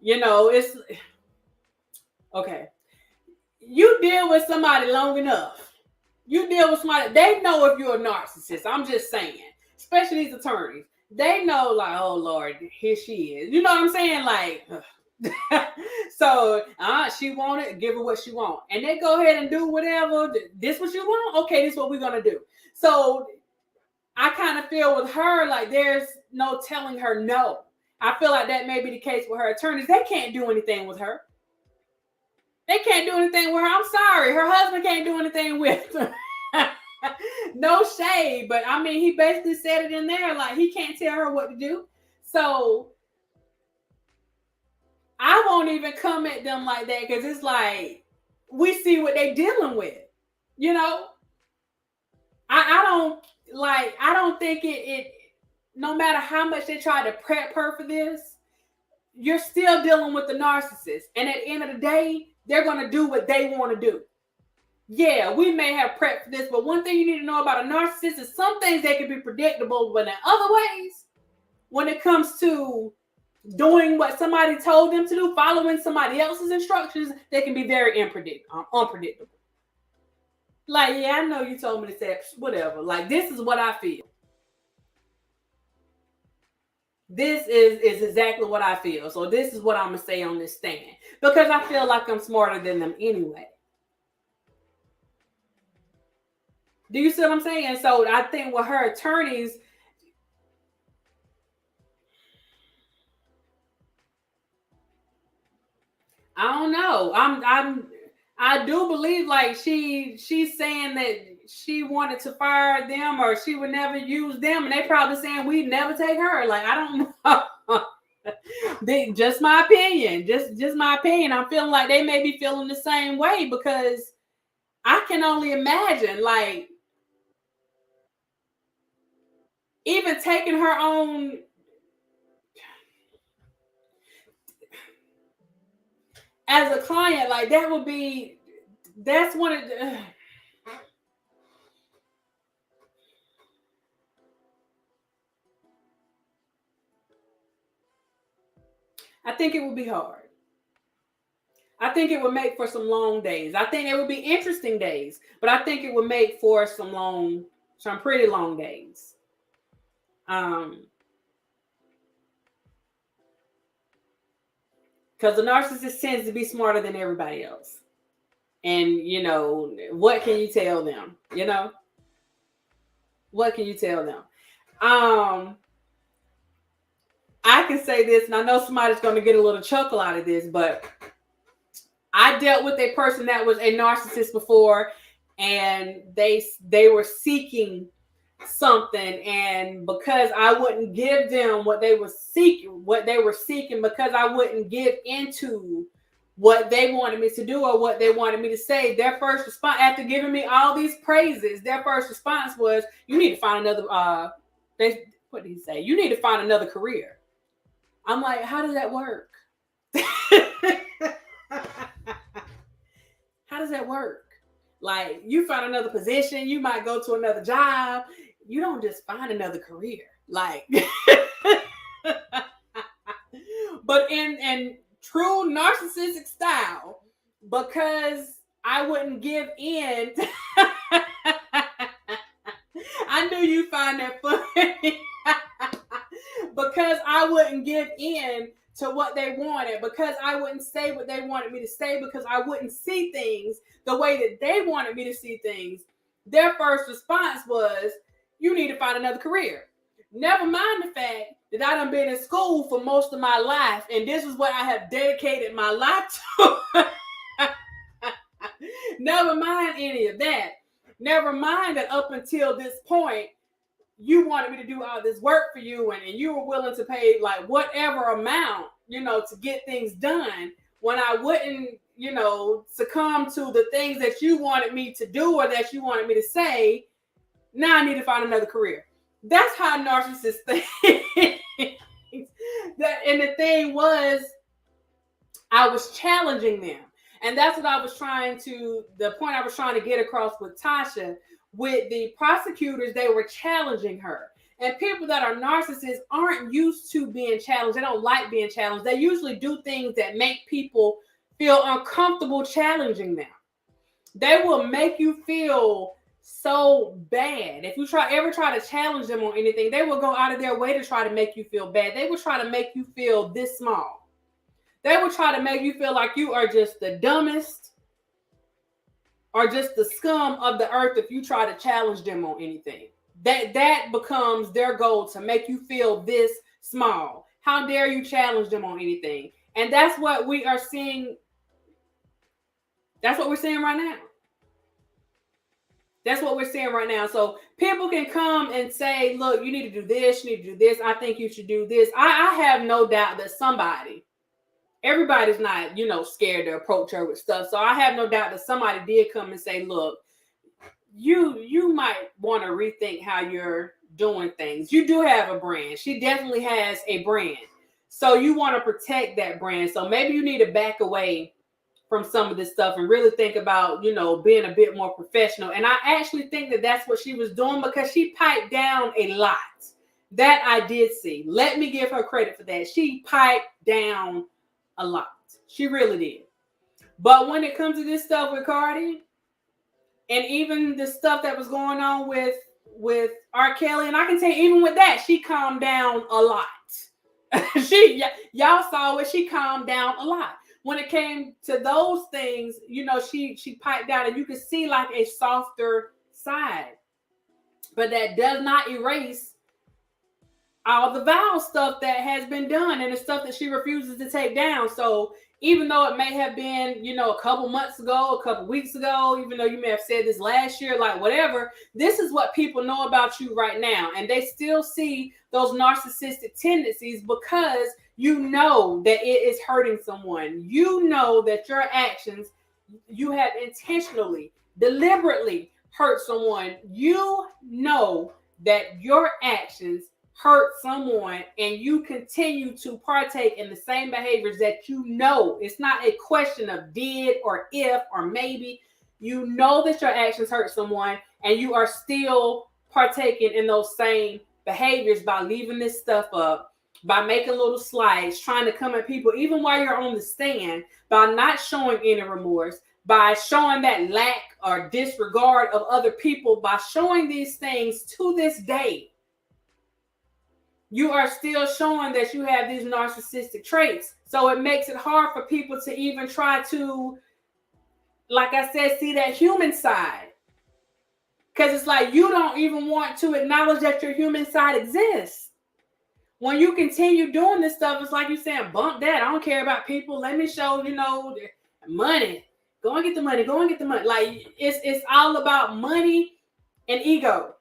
it's okay. You deal with somebody long enough. You deal with somebody, they know if you're a narcissist. I'm just saying, especially these attorneys. They know, like, oh Lord, here she is. You know what I'm saying? Like, so she wanted, give her what she want, and they go ahead and do whatever. This what you want? Okay, this is what we're gonna do. So I kind of feel with her like there's no telling her no. I feel like that may be the case with her attorneys. They can't do anything with her. They can't do anything with her. I'm sorry. Her husband can't do anything with her. No shade, but I mean, he basically said it in there. Like, he can't tell her what to do. So I won't even come at them like that, because it's like, we see what they're dealing with. I don't think it no matter how much they try to prep her for this, you're still dealing with the narcissist. And at the end of the day, they're going to do what they want to do. Yeah, we may have prepped for this, but one thing you need to know about a narcissist is some things they can be predictable, but in other ways, when it comes to doing what somebody told them to do, following somebody else's instructions, they can be very unpredictable. Like, yeah, I know you told me to say whatever. Like, this is what I feel. This is exactly what I feel. So this is what I'm going to say on this stand, because I feel like I'm smarter than them anyway. Do you see what I'm saying? So I think with her attorneys, I don't know. I do believe like she's saying that she wanted to fire them, or she would never use them, and they probably saying we'd never take her. Like, I don't know. Just my opinion. Just my opinion. I'm feeling like they may be feeling the same way, because I can only imagine, like, even taking her own. As a client, like, that's one of the. I think it would be hard. I think it would make for some long days. I think it would be interesting days, but I think it would make for some pretty long days. Because the narcissist tends to be smarter than everybody else. And, what can you tell them? What can you tell them? I can say this, and I know somebody's going to get a little chuckle out of this, but I dealt with a person that was a narcissist before, and they were seeking something, and because I wouldn't give them what they were seeking, because I wouldn't give into what they wanted me to do or what they wanted me to say, their first response, after giving me all these praises, their first response was, you need to find another, what did he say? You need to find another career. I'm like, how does that work? How does that work? Like, you find another position, you might go to another job. You don't just find another career. Like, but in true narcissistic style, because I wouldn't give in. I knew you'd find that funny. Because I wouldn't give in to what they wanted, because I wouldn't say what they wanted me to say, because I wouldn't see things the way that they wanted me to see things. Their first response was, you need to find another career. Never mind the fact that I done been in school for most of my life, and this is what I have dedicated my life to. Never mind any of that. Never mind that up until this point, you wanted me to do all this work for you, and you were willing to pay like whatever amount, to get things done, when I wouldn't, succumb to the things that you wanted me to do or that you wanted me to say. Now I need to find another career. That's how narcissists think. And the thing was, I was challenging them. And that's what the point I was trying to get across with Tasha. With the prosecutors, they were challenging her. And people that are narcissists aren't used to being challenged. They don't like being challenged. They usually do things that make people feel uncomfortable challenging them. They will make you feel so bad. If you ever try to challenge them on anything, they will go out of their way to try to make you feel bad. They will try to make you feel this small. They will try to make you feel like you are just the dumbest or just the scum of the earth if you try to challenge them on anything. That becomes their goal, to make you feel this small. How dare you challenge them on anything? And that's what we are seeing. That's what we're seeing right now. That's what we're seeing right now. So people can come and say, look, you need to do this, you need to do this. I think you should do this. I have no doubt that everybody's not, scared to approach her with stuff. So I have no doubt that somebody did come and say, look, you might want to rethink how you're doing things. You do have a brand. She definitely has a brand. So you want to protect that brand. So maybe you need to back away from some of this stuff and really think about, being a bit more professional. And I actually think that that's what she was doing, because she piped down a lot. That I did see. Let me give her credit for that. She piped down a lot. She really did. But when it comes to this stuff with Cardi, and even the stuff that was going on with R. Kelly, and I can tell you, even with that, she calmed down a lot. Y'all saw it. She calmed down a lot. When it came to those things, she piped down, and you could see like a softer side. But that does not erase all the vile stuff that has been done and the stuff that she refuses to take down. So even though it may have been, a couple months ago, a couple weeks ago, even though you may have said this last year, like whatever, this is what people know about you right now. And they still see those narcissistic tendencies, because you know that it is hurting someone. You know that your actions, you have intentionally, deliberately hurt someone. You know that your actions hurt someone, and you continue to partake in the same behaviors that it's not a question of did or if or maybe. You know that your actions hurt someone, and you are still partaking in those same behaviors by leaving this stuff up, by making little slides, trying to come at people, even while you're on the stand, by not showing any remorse, by showing that lack or disregard of other people, by showing these things to this day. You are still showing that you have these narcissistic traits. So it makes it hard for people to even try to, like I said, see that human side. Because it's like you don't even want to acknowledge that your human side exists. When you continue doing this stuff, it's like you're saying, bump that. I don't care about people. Let me show, money. Go and get the money. Go and get the money. Like it's all about money and ego.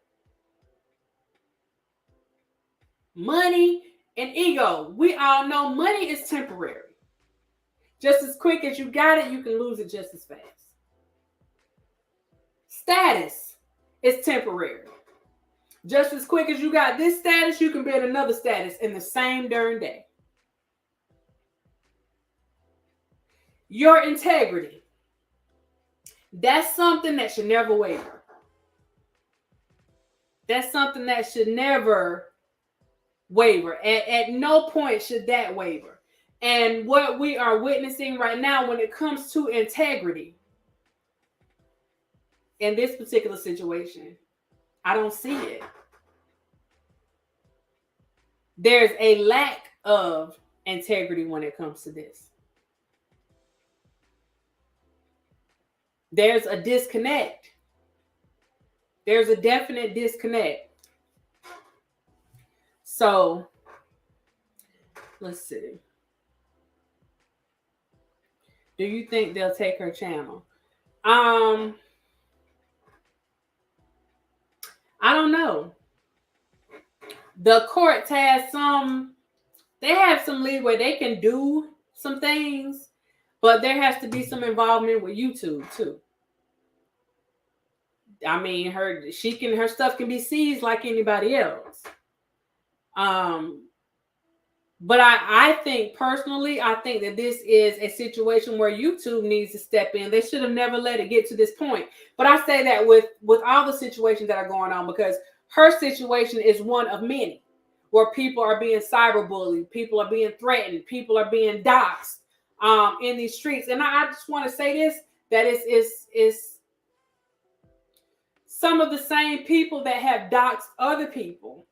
Money and ego. We all know money is temporary. Just as quick as you got it, you can lose it just as fast. Status is temporary. Just as quick as you got this status, you can build another status in the same darn day. Your integrity. That's something that should never waver. That's something that should never waver. At no point should that waver. and what we are witnessing right now when it comes to integrity in this particular situation, I don't see it. There's a lack of integrity when it comes to this. There's a disconnect. There's a definite disconnect. So, let's see. Do you think they'll take her channel? I don't know. The courts has they have some leeway. They can do some things, but there has to be some involvement with YouTube too. I mean, her stuff can be seized like anybody else. But I think personally, I think that this is a situation where YouTube needs to step in. They should have never let it get to this point. But I say that with all the situations that are going on, because her situation is one of many where people are being cyberbullied, people are being threatened, people are being doxxed in these streets. And I just want to say this, that it's some of the same people that have doxxed other people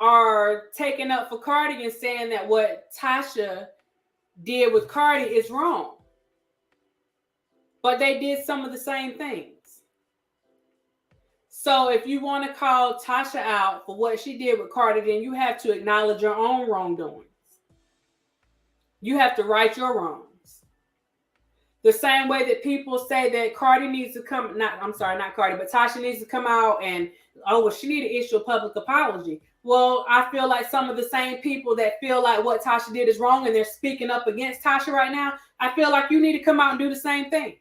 are taking up for Cardi and saying that what Tasha did with Cardi is wrong. But they did some of the same things. So if you want to call Tasha out for what she did with Cardi, then you have to acknowledge your own wrongdoings. You have to right your wrongs. The same way that people say that Cardi needs to come, not Cardi, but Tasha needs to come out and, she need to issue a public apology. Well, I feel like some of the same people that feel like what Tasha did is wrong and they're speaking up against Tasha right now, I feel like you need to come out and do the same thing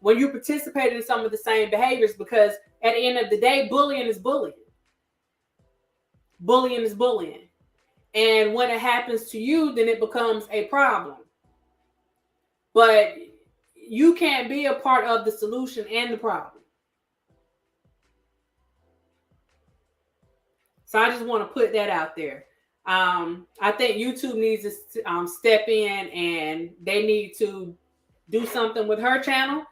when you participate in some of the same behaviors, because at the end of the day, bullying is bullying. Bullying is bullying. And when it happens to you, then it becomes a problem. But you can't be a part of the solution and the problem. So I just want to put that out there. I think YouTube needs to step in, and they need to do something with her channel,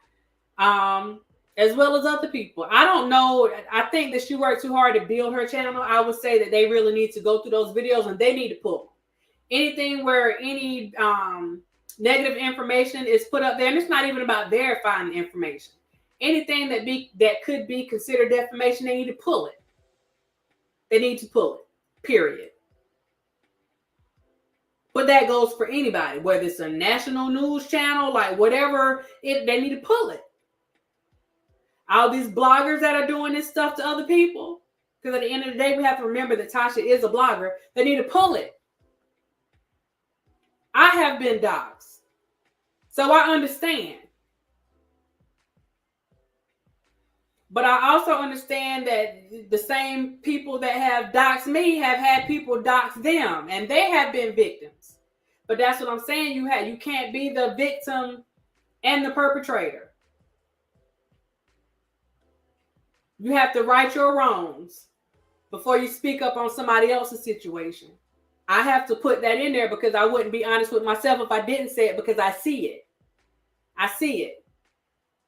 as well as other people. I don't know. I think that she worked too hard to build her channel. I would say that they really need to go through those videos, and they need to pull anything where any negative information is put up there, and it's not even about verifying the information. Anything that could be considered defamation, they need to pull it. They need to pull it, period. But that goes for anybody, whether it's a national news channel, like whatever, they need to pull it. All these bloggers that are doing this stuff to other people, because at the end of the day, we have to remember that Tasha is a blogger. They need to pull it. I have been doxxed, so I understand. But I also understand that the same people that have doxed me have had people dox them, and they have been victims. But that's what I'm saying. You can't be the victim and the perpetrator. You have to right your wrongs before you speak up on somebody else's situation. I have to put that in there because I wouldn't be honest with myself if I didn't say it, because I see it. I see it.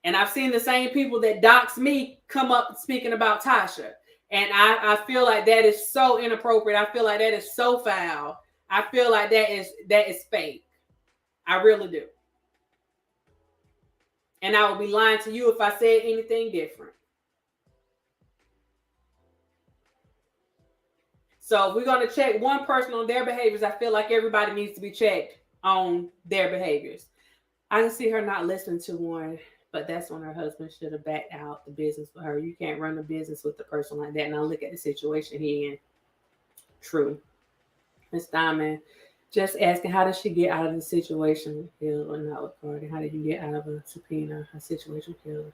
And I've seen the same people that dox me come up speaking about Tasha. And I feel like that is so inappropriate. I feel like that is so foul. I feel like that is fake. I really do. And I would be lying to you if I said anything different. So if we're going to check one person on their behaviors, I feel like everybody needs to be checked on their behaviors. I can see her not listening to one. But that's when her husband should have backed out the business for her. You can't run a business with a person like that. Now look at the situation he in. True. Miss Diamond just asking, how does she get out of the situation? Or not with Cardi? How did you get out of a subpoena? Her situation killed.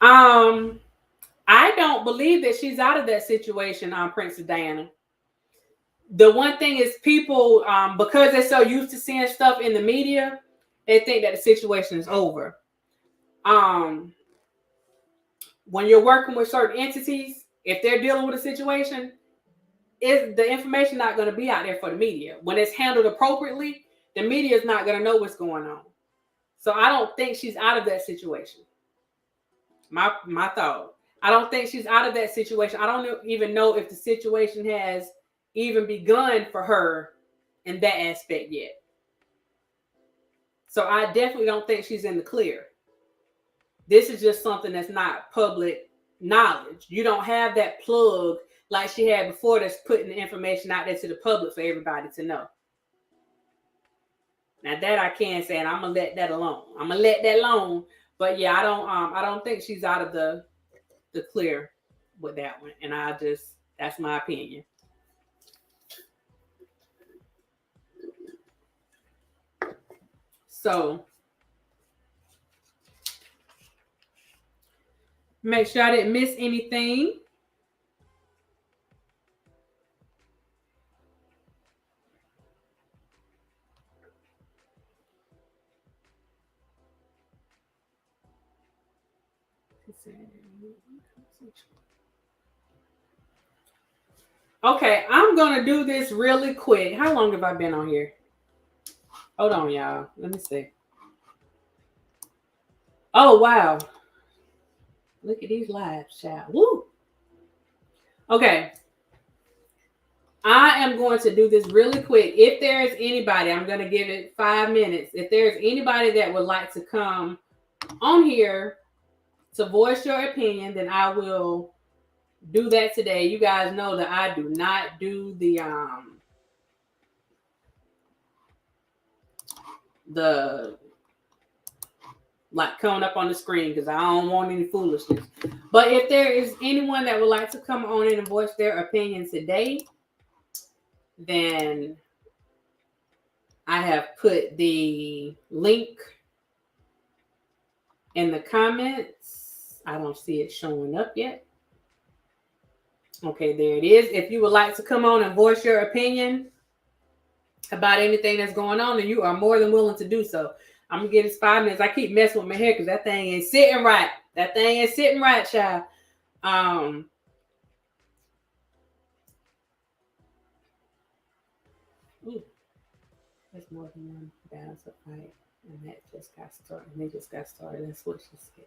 I don't believe that she's out of that situation, Princess Diana. The one thing is people, because they're so used to seeing stuff in the media, they think that the situation is over. When you're working with certain entities, if they're dealing with a situation, the information not going to be out there for the media. When it's handled appropriately, the media is not going to know what's going on. So I don't think she's out of that situation. My thought. I don't think she's out of that situation. I don't even know if the situation has even begun for her in that aspect yet. So I definitely don't think she's in the clear. This is just something that's not public knowledge. You don't have that plug like she had before that's putting the information out there to the public for everybody to know. Now that I can say, and I'm gonna let that alone. I'm gonna let that alone. But yeah, I don't think she's out of the clear with that one. And that's my opinion. So make sure I didn't miss anything. Okay, I'm gonna do this really quick. How long have I been on here? Hold on, y'all. Let me see. Oh wow. Look at these lives, child. Woo! Okay. I am going to do this really quick. If there is anybody, I'm going to give it 5 minutes. If there's anybody that would like to come on here to voice your opinion, then I will do that today. You guys know that I do not do the like coming up on the screen because I don't want any foolishness. But if there is anyone that would like to come on in and voice their opinion today, then I have put the link in the comments. I don't see it showing up yet. Okay, there it is. If you would like to come on and voice your opinion about anything that's going on, then you are more than willing to do so. I'm gonna give this 5 minutes. I keep messing with my hair because that thing ain't sitting right. That thing ain't sitting right, child. Ooh, there's more than one balance of fight, and that just got started. And they just got started. That's what she said.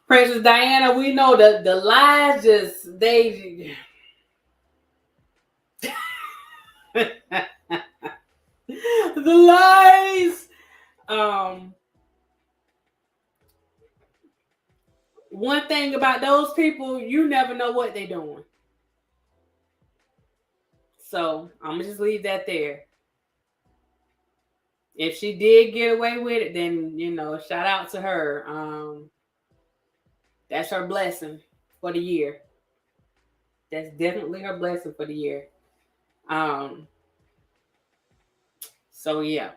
Princess Diana, we know the lies just they. The lies. One thing about those people, you never know what they're doing. So I'm gonna just leave that there. If she did get away with it, then shout out to her. That's her blessing for the year. That's definitely her blessing for the year. So yeah.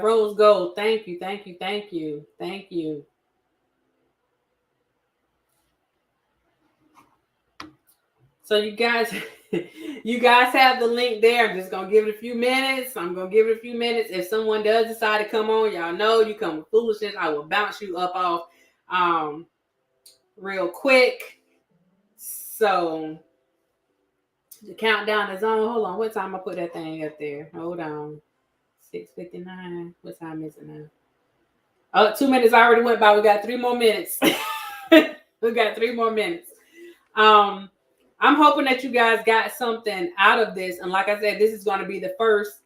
Rose Gold, thank you, thank you, thank you, thank you. So you guys have the link there. I'm just gonna give it a few minutes. If someone does decide to come on, y'all know you come with foolishness, I will bounce you up off real quick. So the countdown is on. Hold on, what time I put that thing up there? Hold on. 6:59. What time is it now? Oh, 2 minutes already went by. We got 3 more minutes. We got 3 more minutes. I'm hoping that you guys got something out of this. And like I said, this is going to be the first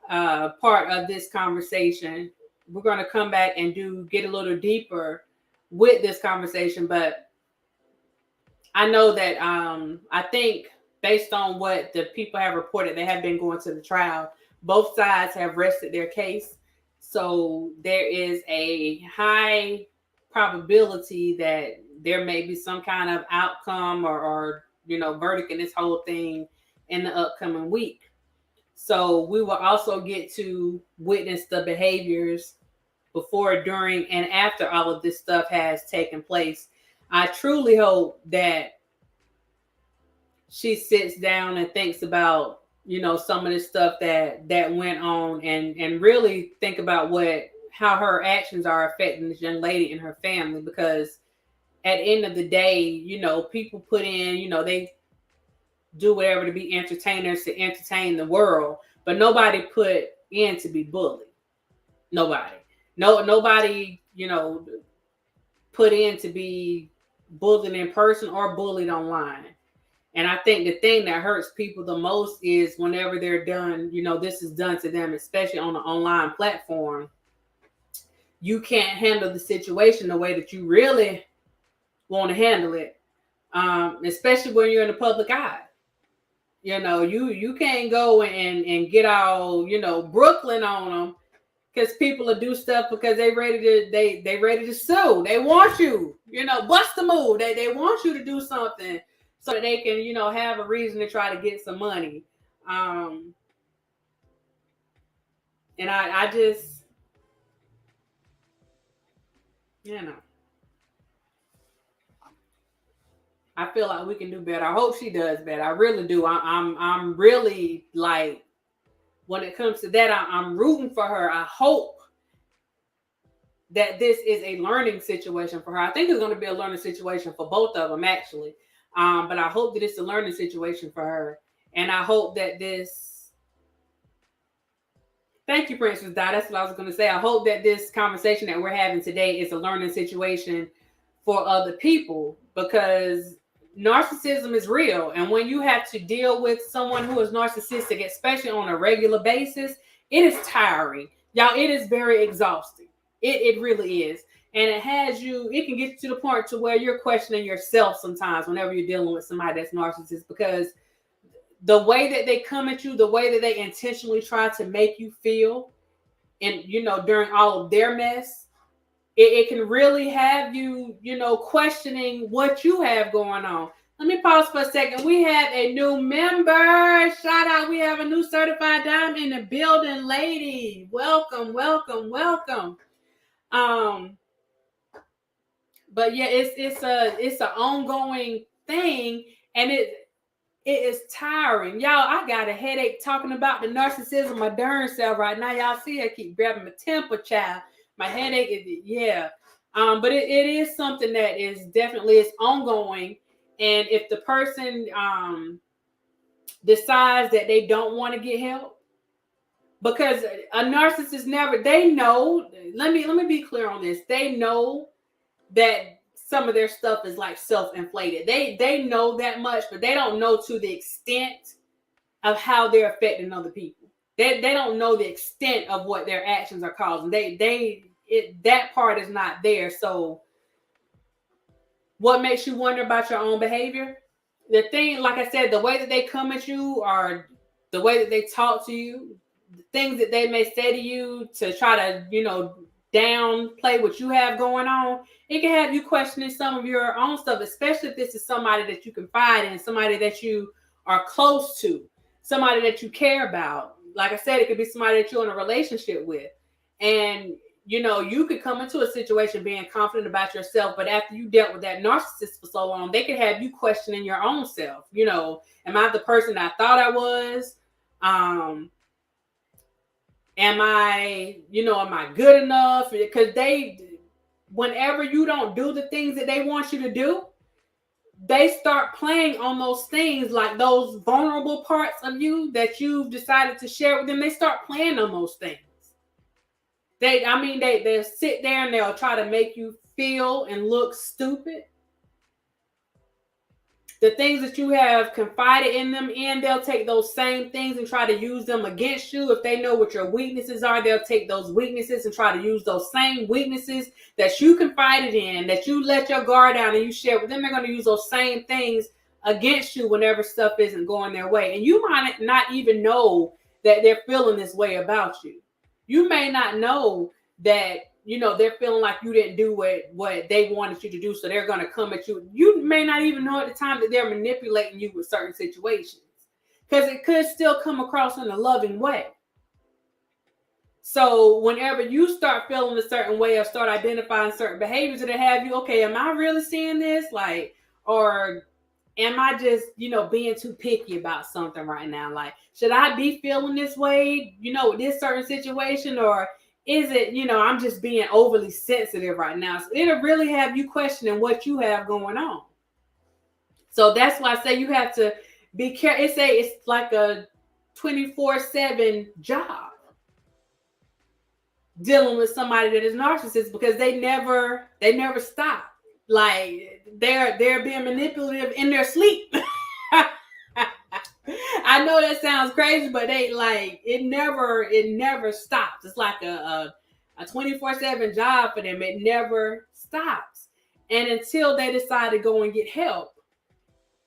part of this conversation. We're going to come back and get a little deeper with this conversation. But I know that I think based on what the people have reported, they have been going to the trial. Both sides have rested their case. So there is a high probability that there may be some kind of outcome or verdict in this whole thing in the upcoming week. So we will also get to witness the behaviors before, during, and after all of this stuff has taken place. I truly hope that she sits down and thinks about some of the stuff that went on and really think about how her actions are affecting this young lady and her family, because at the end of the day, you know, people put in, you know, they do whatever to be entertainers to entertain the world, but nobody put in to be bullied. Nobody. Nobody, you know, put in to be bullied in person or bullied online. And I think the thing that hurts people the most is whenever they're done, you know, this is done to them, especially on an online platform. You can't handle the situation the way that you really want to handle it, especially when you're in the public eye. You know, you can't go and get all, you know, Brooklyn on them, because people will do stuff because they ready to sue. They want you, you know, bust the move. They want you to do something so that they can, you know, have a reason to try to get some money. And I just, you know, I feel like we can do better. I hope she does better. I really do. I'm really, like, when it comes to that, I'm rooting for her. I hope that this is a learning situation for her. I think it's going to be a learning situation for both of them, actually. But I hope that it's a learning situation for her. And I hope that this... Thank you, Princess Di. That's what I was going to say. I hope that this conversation that we're having today is a learning situation for other people, because narcissism is real. And when you have to deal with someone who is narcissistic, especially on a regular basis, it is tiring. Y'all, it is very exhausting. It really is. And it can get you to the point to where you're questioning yourself sometimes whenever you're dealing with somebody that's narcissist, because the way that they come at you, the way that they intentionally try to make you feel, and, you know, during all of their mess, it can really have you, you know, questioning what you have going on. Let me pause for a second. We have a new member. Shout out. We have a new certified diamond in the building, lady. Welcome, welcome, welcome. But yeah, it's an ongoing thing, and it is tiring. Y'all, I got a headache talking about the narcissism my darn self right now. Y'all see I keep grabbing my temper, child. My headache is, yeah. But it is something that is definitely, it's ongoing. And if the person decides that they don't want to get help, because a narcissist they know, let me be clear on this. They know that some of their stuff is like self-inflated. They know that much, but they don't know to the extent of how they're affecting other people. They don't know the extent of what their actions are causing. That part is not there. So what makes you wonder about your own behavior? The thing, like I said, the way that they come at you, or the way that they talk to you, the things that they may say to you to try to, you know, downplay what you have going on, it can have you questioning some of your own stuff, especially if this is somebody that you confide in, somebody that you are close to, somebody that you care about. Like I said, it could be somebody that you're in a relationship with. And, you know, you could come into a situation being confident about yourself, but after you dealt with that narcissist for so long, they could have you questioning your own self. You know, am I the person I thought I was? Am I good enough? Because whenever you don't do the things that they want you to do, they start playing on those things, like those vulnerable parts of you that you've decided to share with them. They start playing on those things. They'll sit there and they'll try to make you feel and look stupid. The things that you have confided in them in, they'll take those same things and try to use them against you. If they know what your weaknesses are, they'll take those weaknesses and try to use those same weaknesses that you confided in, that you let your guard down and you share with them. They're going to use those same things against you whenever stuff isn't going their way. And you might not even know that they're feeling this way about you. You may not know that, you know, they're feeling like you didn't do what they wanted you to do, so they're going to come at you. You may not even know at the time that they're manipulating you with certain situations, because it could still come across in a loving way. So whenever you start feeling a certain way or start identifying certain behaviors that have you, okay, am I really seeing this? Like, or am I just, you know, being too picky about something right now? Like, should I be feeling this way, you know, with this certain situation? Or is it, I'm just being overly sensitive right now? So it'll really have you questioning what you have going on. So that's why I say you have to be careful. It's like a 24/7 job dealing with somebody that is narcissist, because they never stop. Like they're being manipulative in their sleep. I know that sounds crazy, but they it never stops. It's like a 24/7 job for them. It never stops. And until they decide to go and get help,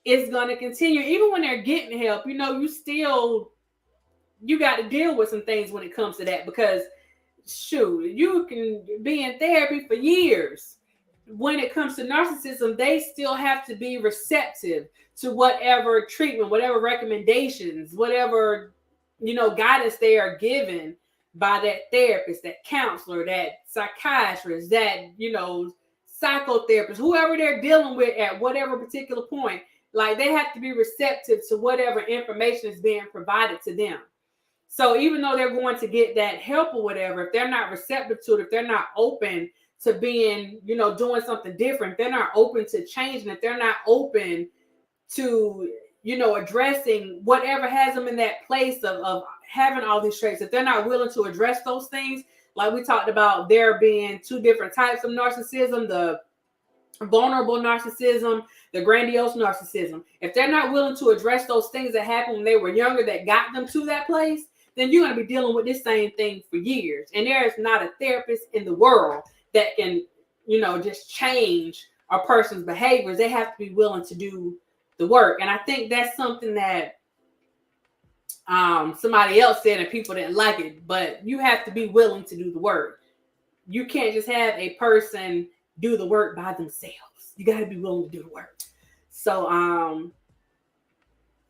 it's going to continue. Even when they're getting help, you got to deal with some things when it comes to that, because shoot, you can be in therapy for years. When it comes to narcissism, they still have to be receptive to whatever treatment, whatever recommendations, whatever, guidance they are given by that therapist, that counselor, that psychiatrist, that, psychotherapist, whoever they're dealing with at whatever particular point. Like, they have to be receptive to whatever information is being provided to them. So even though they're going to get that help or whatever, if they're not receptive to it, if they're not open to being, doing something different, if they're not open to changing, if they're not open to, addressing whatever has them in that place of having all these traits, if they're not willing to address those things, like we talked about, there being two different types of narcissism, the vulnerable narcissism, the grandiose narcissism. If they're not willing to address those things that happened when they were younger that got them to that place, then you're going to be dealing with this same thing for years. And there is not a therapist in the world that can, just change a person's behaviors. They have to be willing to do the work. And I think that's something that somebody else said and people didn't like it, but you have to be willing to do the work. You can't just have a person do the work by themselves. You got to be willing to do the work. So,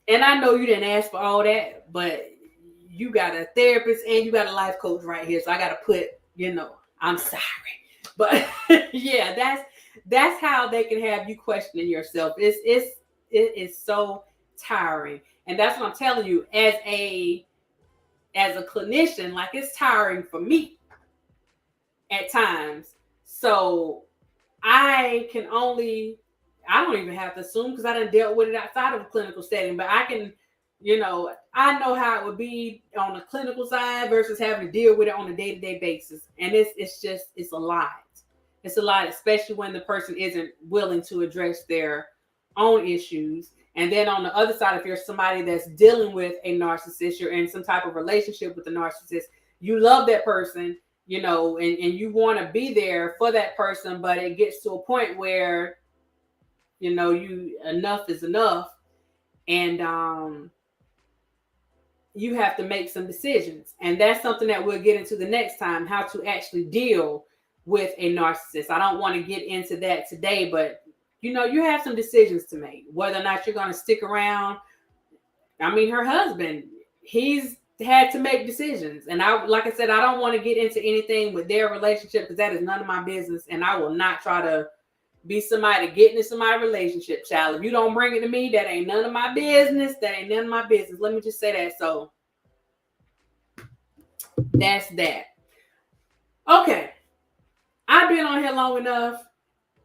and I know you didn't ask for all that, but you got a therapist and you got a life coach right here. So I got to put, I'm sorry. But yeah, that's how they can have you questioning yourself. It is so tiring. And that's what I'm telling you, as a clinician, like, it's tiring for me at times. So I don't even have to assume, because I done dealt with it outside of a clinical setting, but I can, I know how it would be on the clinical side versus having to deal with it on a day-to-day basis. And it's a lot. It's a lot, especially when the person isn't willing to address their own issues. And then on the other side, if you're somebody that's dealing with a narcissist, you're in some type of relationship with a narcissist, you love that person, and you want to be there for that person, but it gets to a point where, enough is enough. And you have to make some decisions. And that's something that we'll get into the next time, how to actually deal with a narcissist. I don't want to get into that today, but you have some decisions to make, whether or not you're going to stick around. I mean, her husband, he's had to make decisions. And like I said, I don't want to get into anything with their relationship, because that is none of my business. And I will not try to be somebody getting into my relationship, child. If you don't bring it to me, that ain't none of my business. That ain't none of my business. Let me just say that. So that's that. Okay. I've been on here long enough.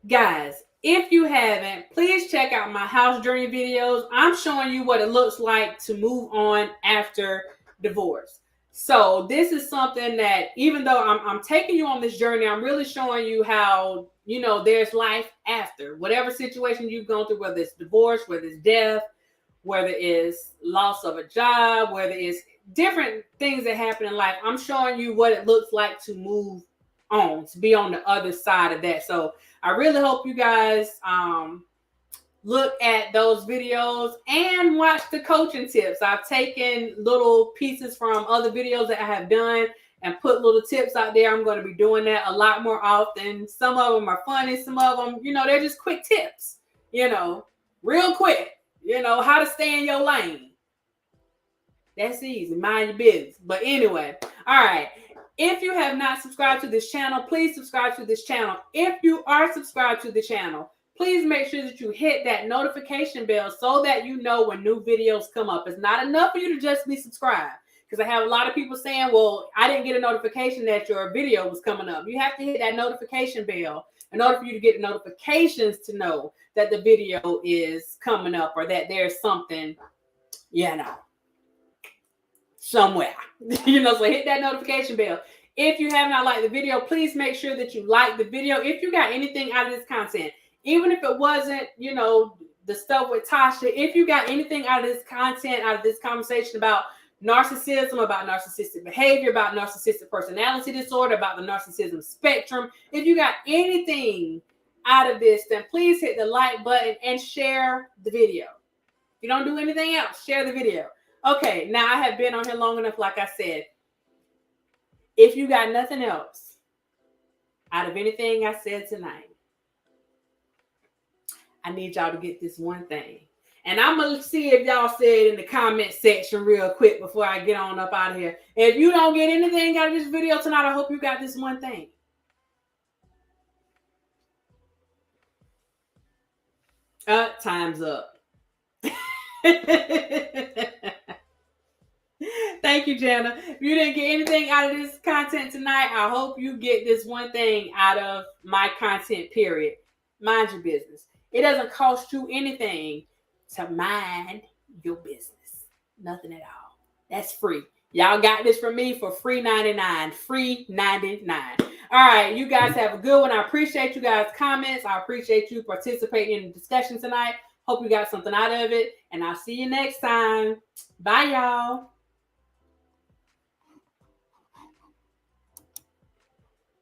Guys, if you haven't, please check out my house journey videos. I'm showing you what it looks like to move on after divorce. So this is something that, even though I'm taking you on this journey, I'm really showing you how, there's life after whatever situation you've gone through, whether it's divorce, whether it's death, whether it's loss of a job, whether it's different things that happen in life. I'm showing you what it looks like to move on, to be on the other side of that. So I really hope you guys look at those videos and watch the coaching tips. I've taken little pieces from other videos that I have done and put little tips out there. I'm going to be doing that a lot more often. Some of them are funny. Some of them, they're just quick tips, real quick, how to stay in your lane. That's easy. Mind your business. But anyway, all right. If you have not subscribed to this channel, please subscribe to this channel. If you are subscribed to the channel, please make sure that you hit that notification bell so that you know when new videos come up. It's not enough for you to just be subscribed, Because I have a lot of people saying, well, I didn't get a notification that your video was coming up. You have to hit that notification bell in order for you to get notifications to know that the video is coming up or that there's something, somewhere. So hit that notification bell. If you have not liked the video, please make sure that you like the video. If you got anything out of this content, even if it wasn't, the stuff with Tasha, if you got anything out of this content, out of this conversation about narcissism, about narcissistic behavior, about narcissistic personality disorder, about the narcissism spectrum, if you got anything out of this, then please hit the like button and share the video. If you don't do anything else, share the video. Okay, now I have been on here long enough, like I said. If you got nothing else out of anything I said tonight, I need y'all to get this one thing. And I'm going to see if y'all say it in the comment section real quick before I get on up out of here. If you don't get anything out of this video tonight, I hope you got this one thing. Time's up. Thank you, Jana. If you didn't get anything out of this content tonight, I hope you get this one thing out of my content, period. Mind your business. It doesn't cost you anything to mind your business. Nothing at all. That's free. Y'all got this from me for free 99. Free 99. All right, you guys have a good one. I appreciate you guys' comments. I appreciate you participating in the discussion tonight. Hope you got something out of it. And I'll see you next time. Bye, y'all.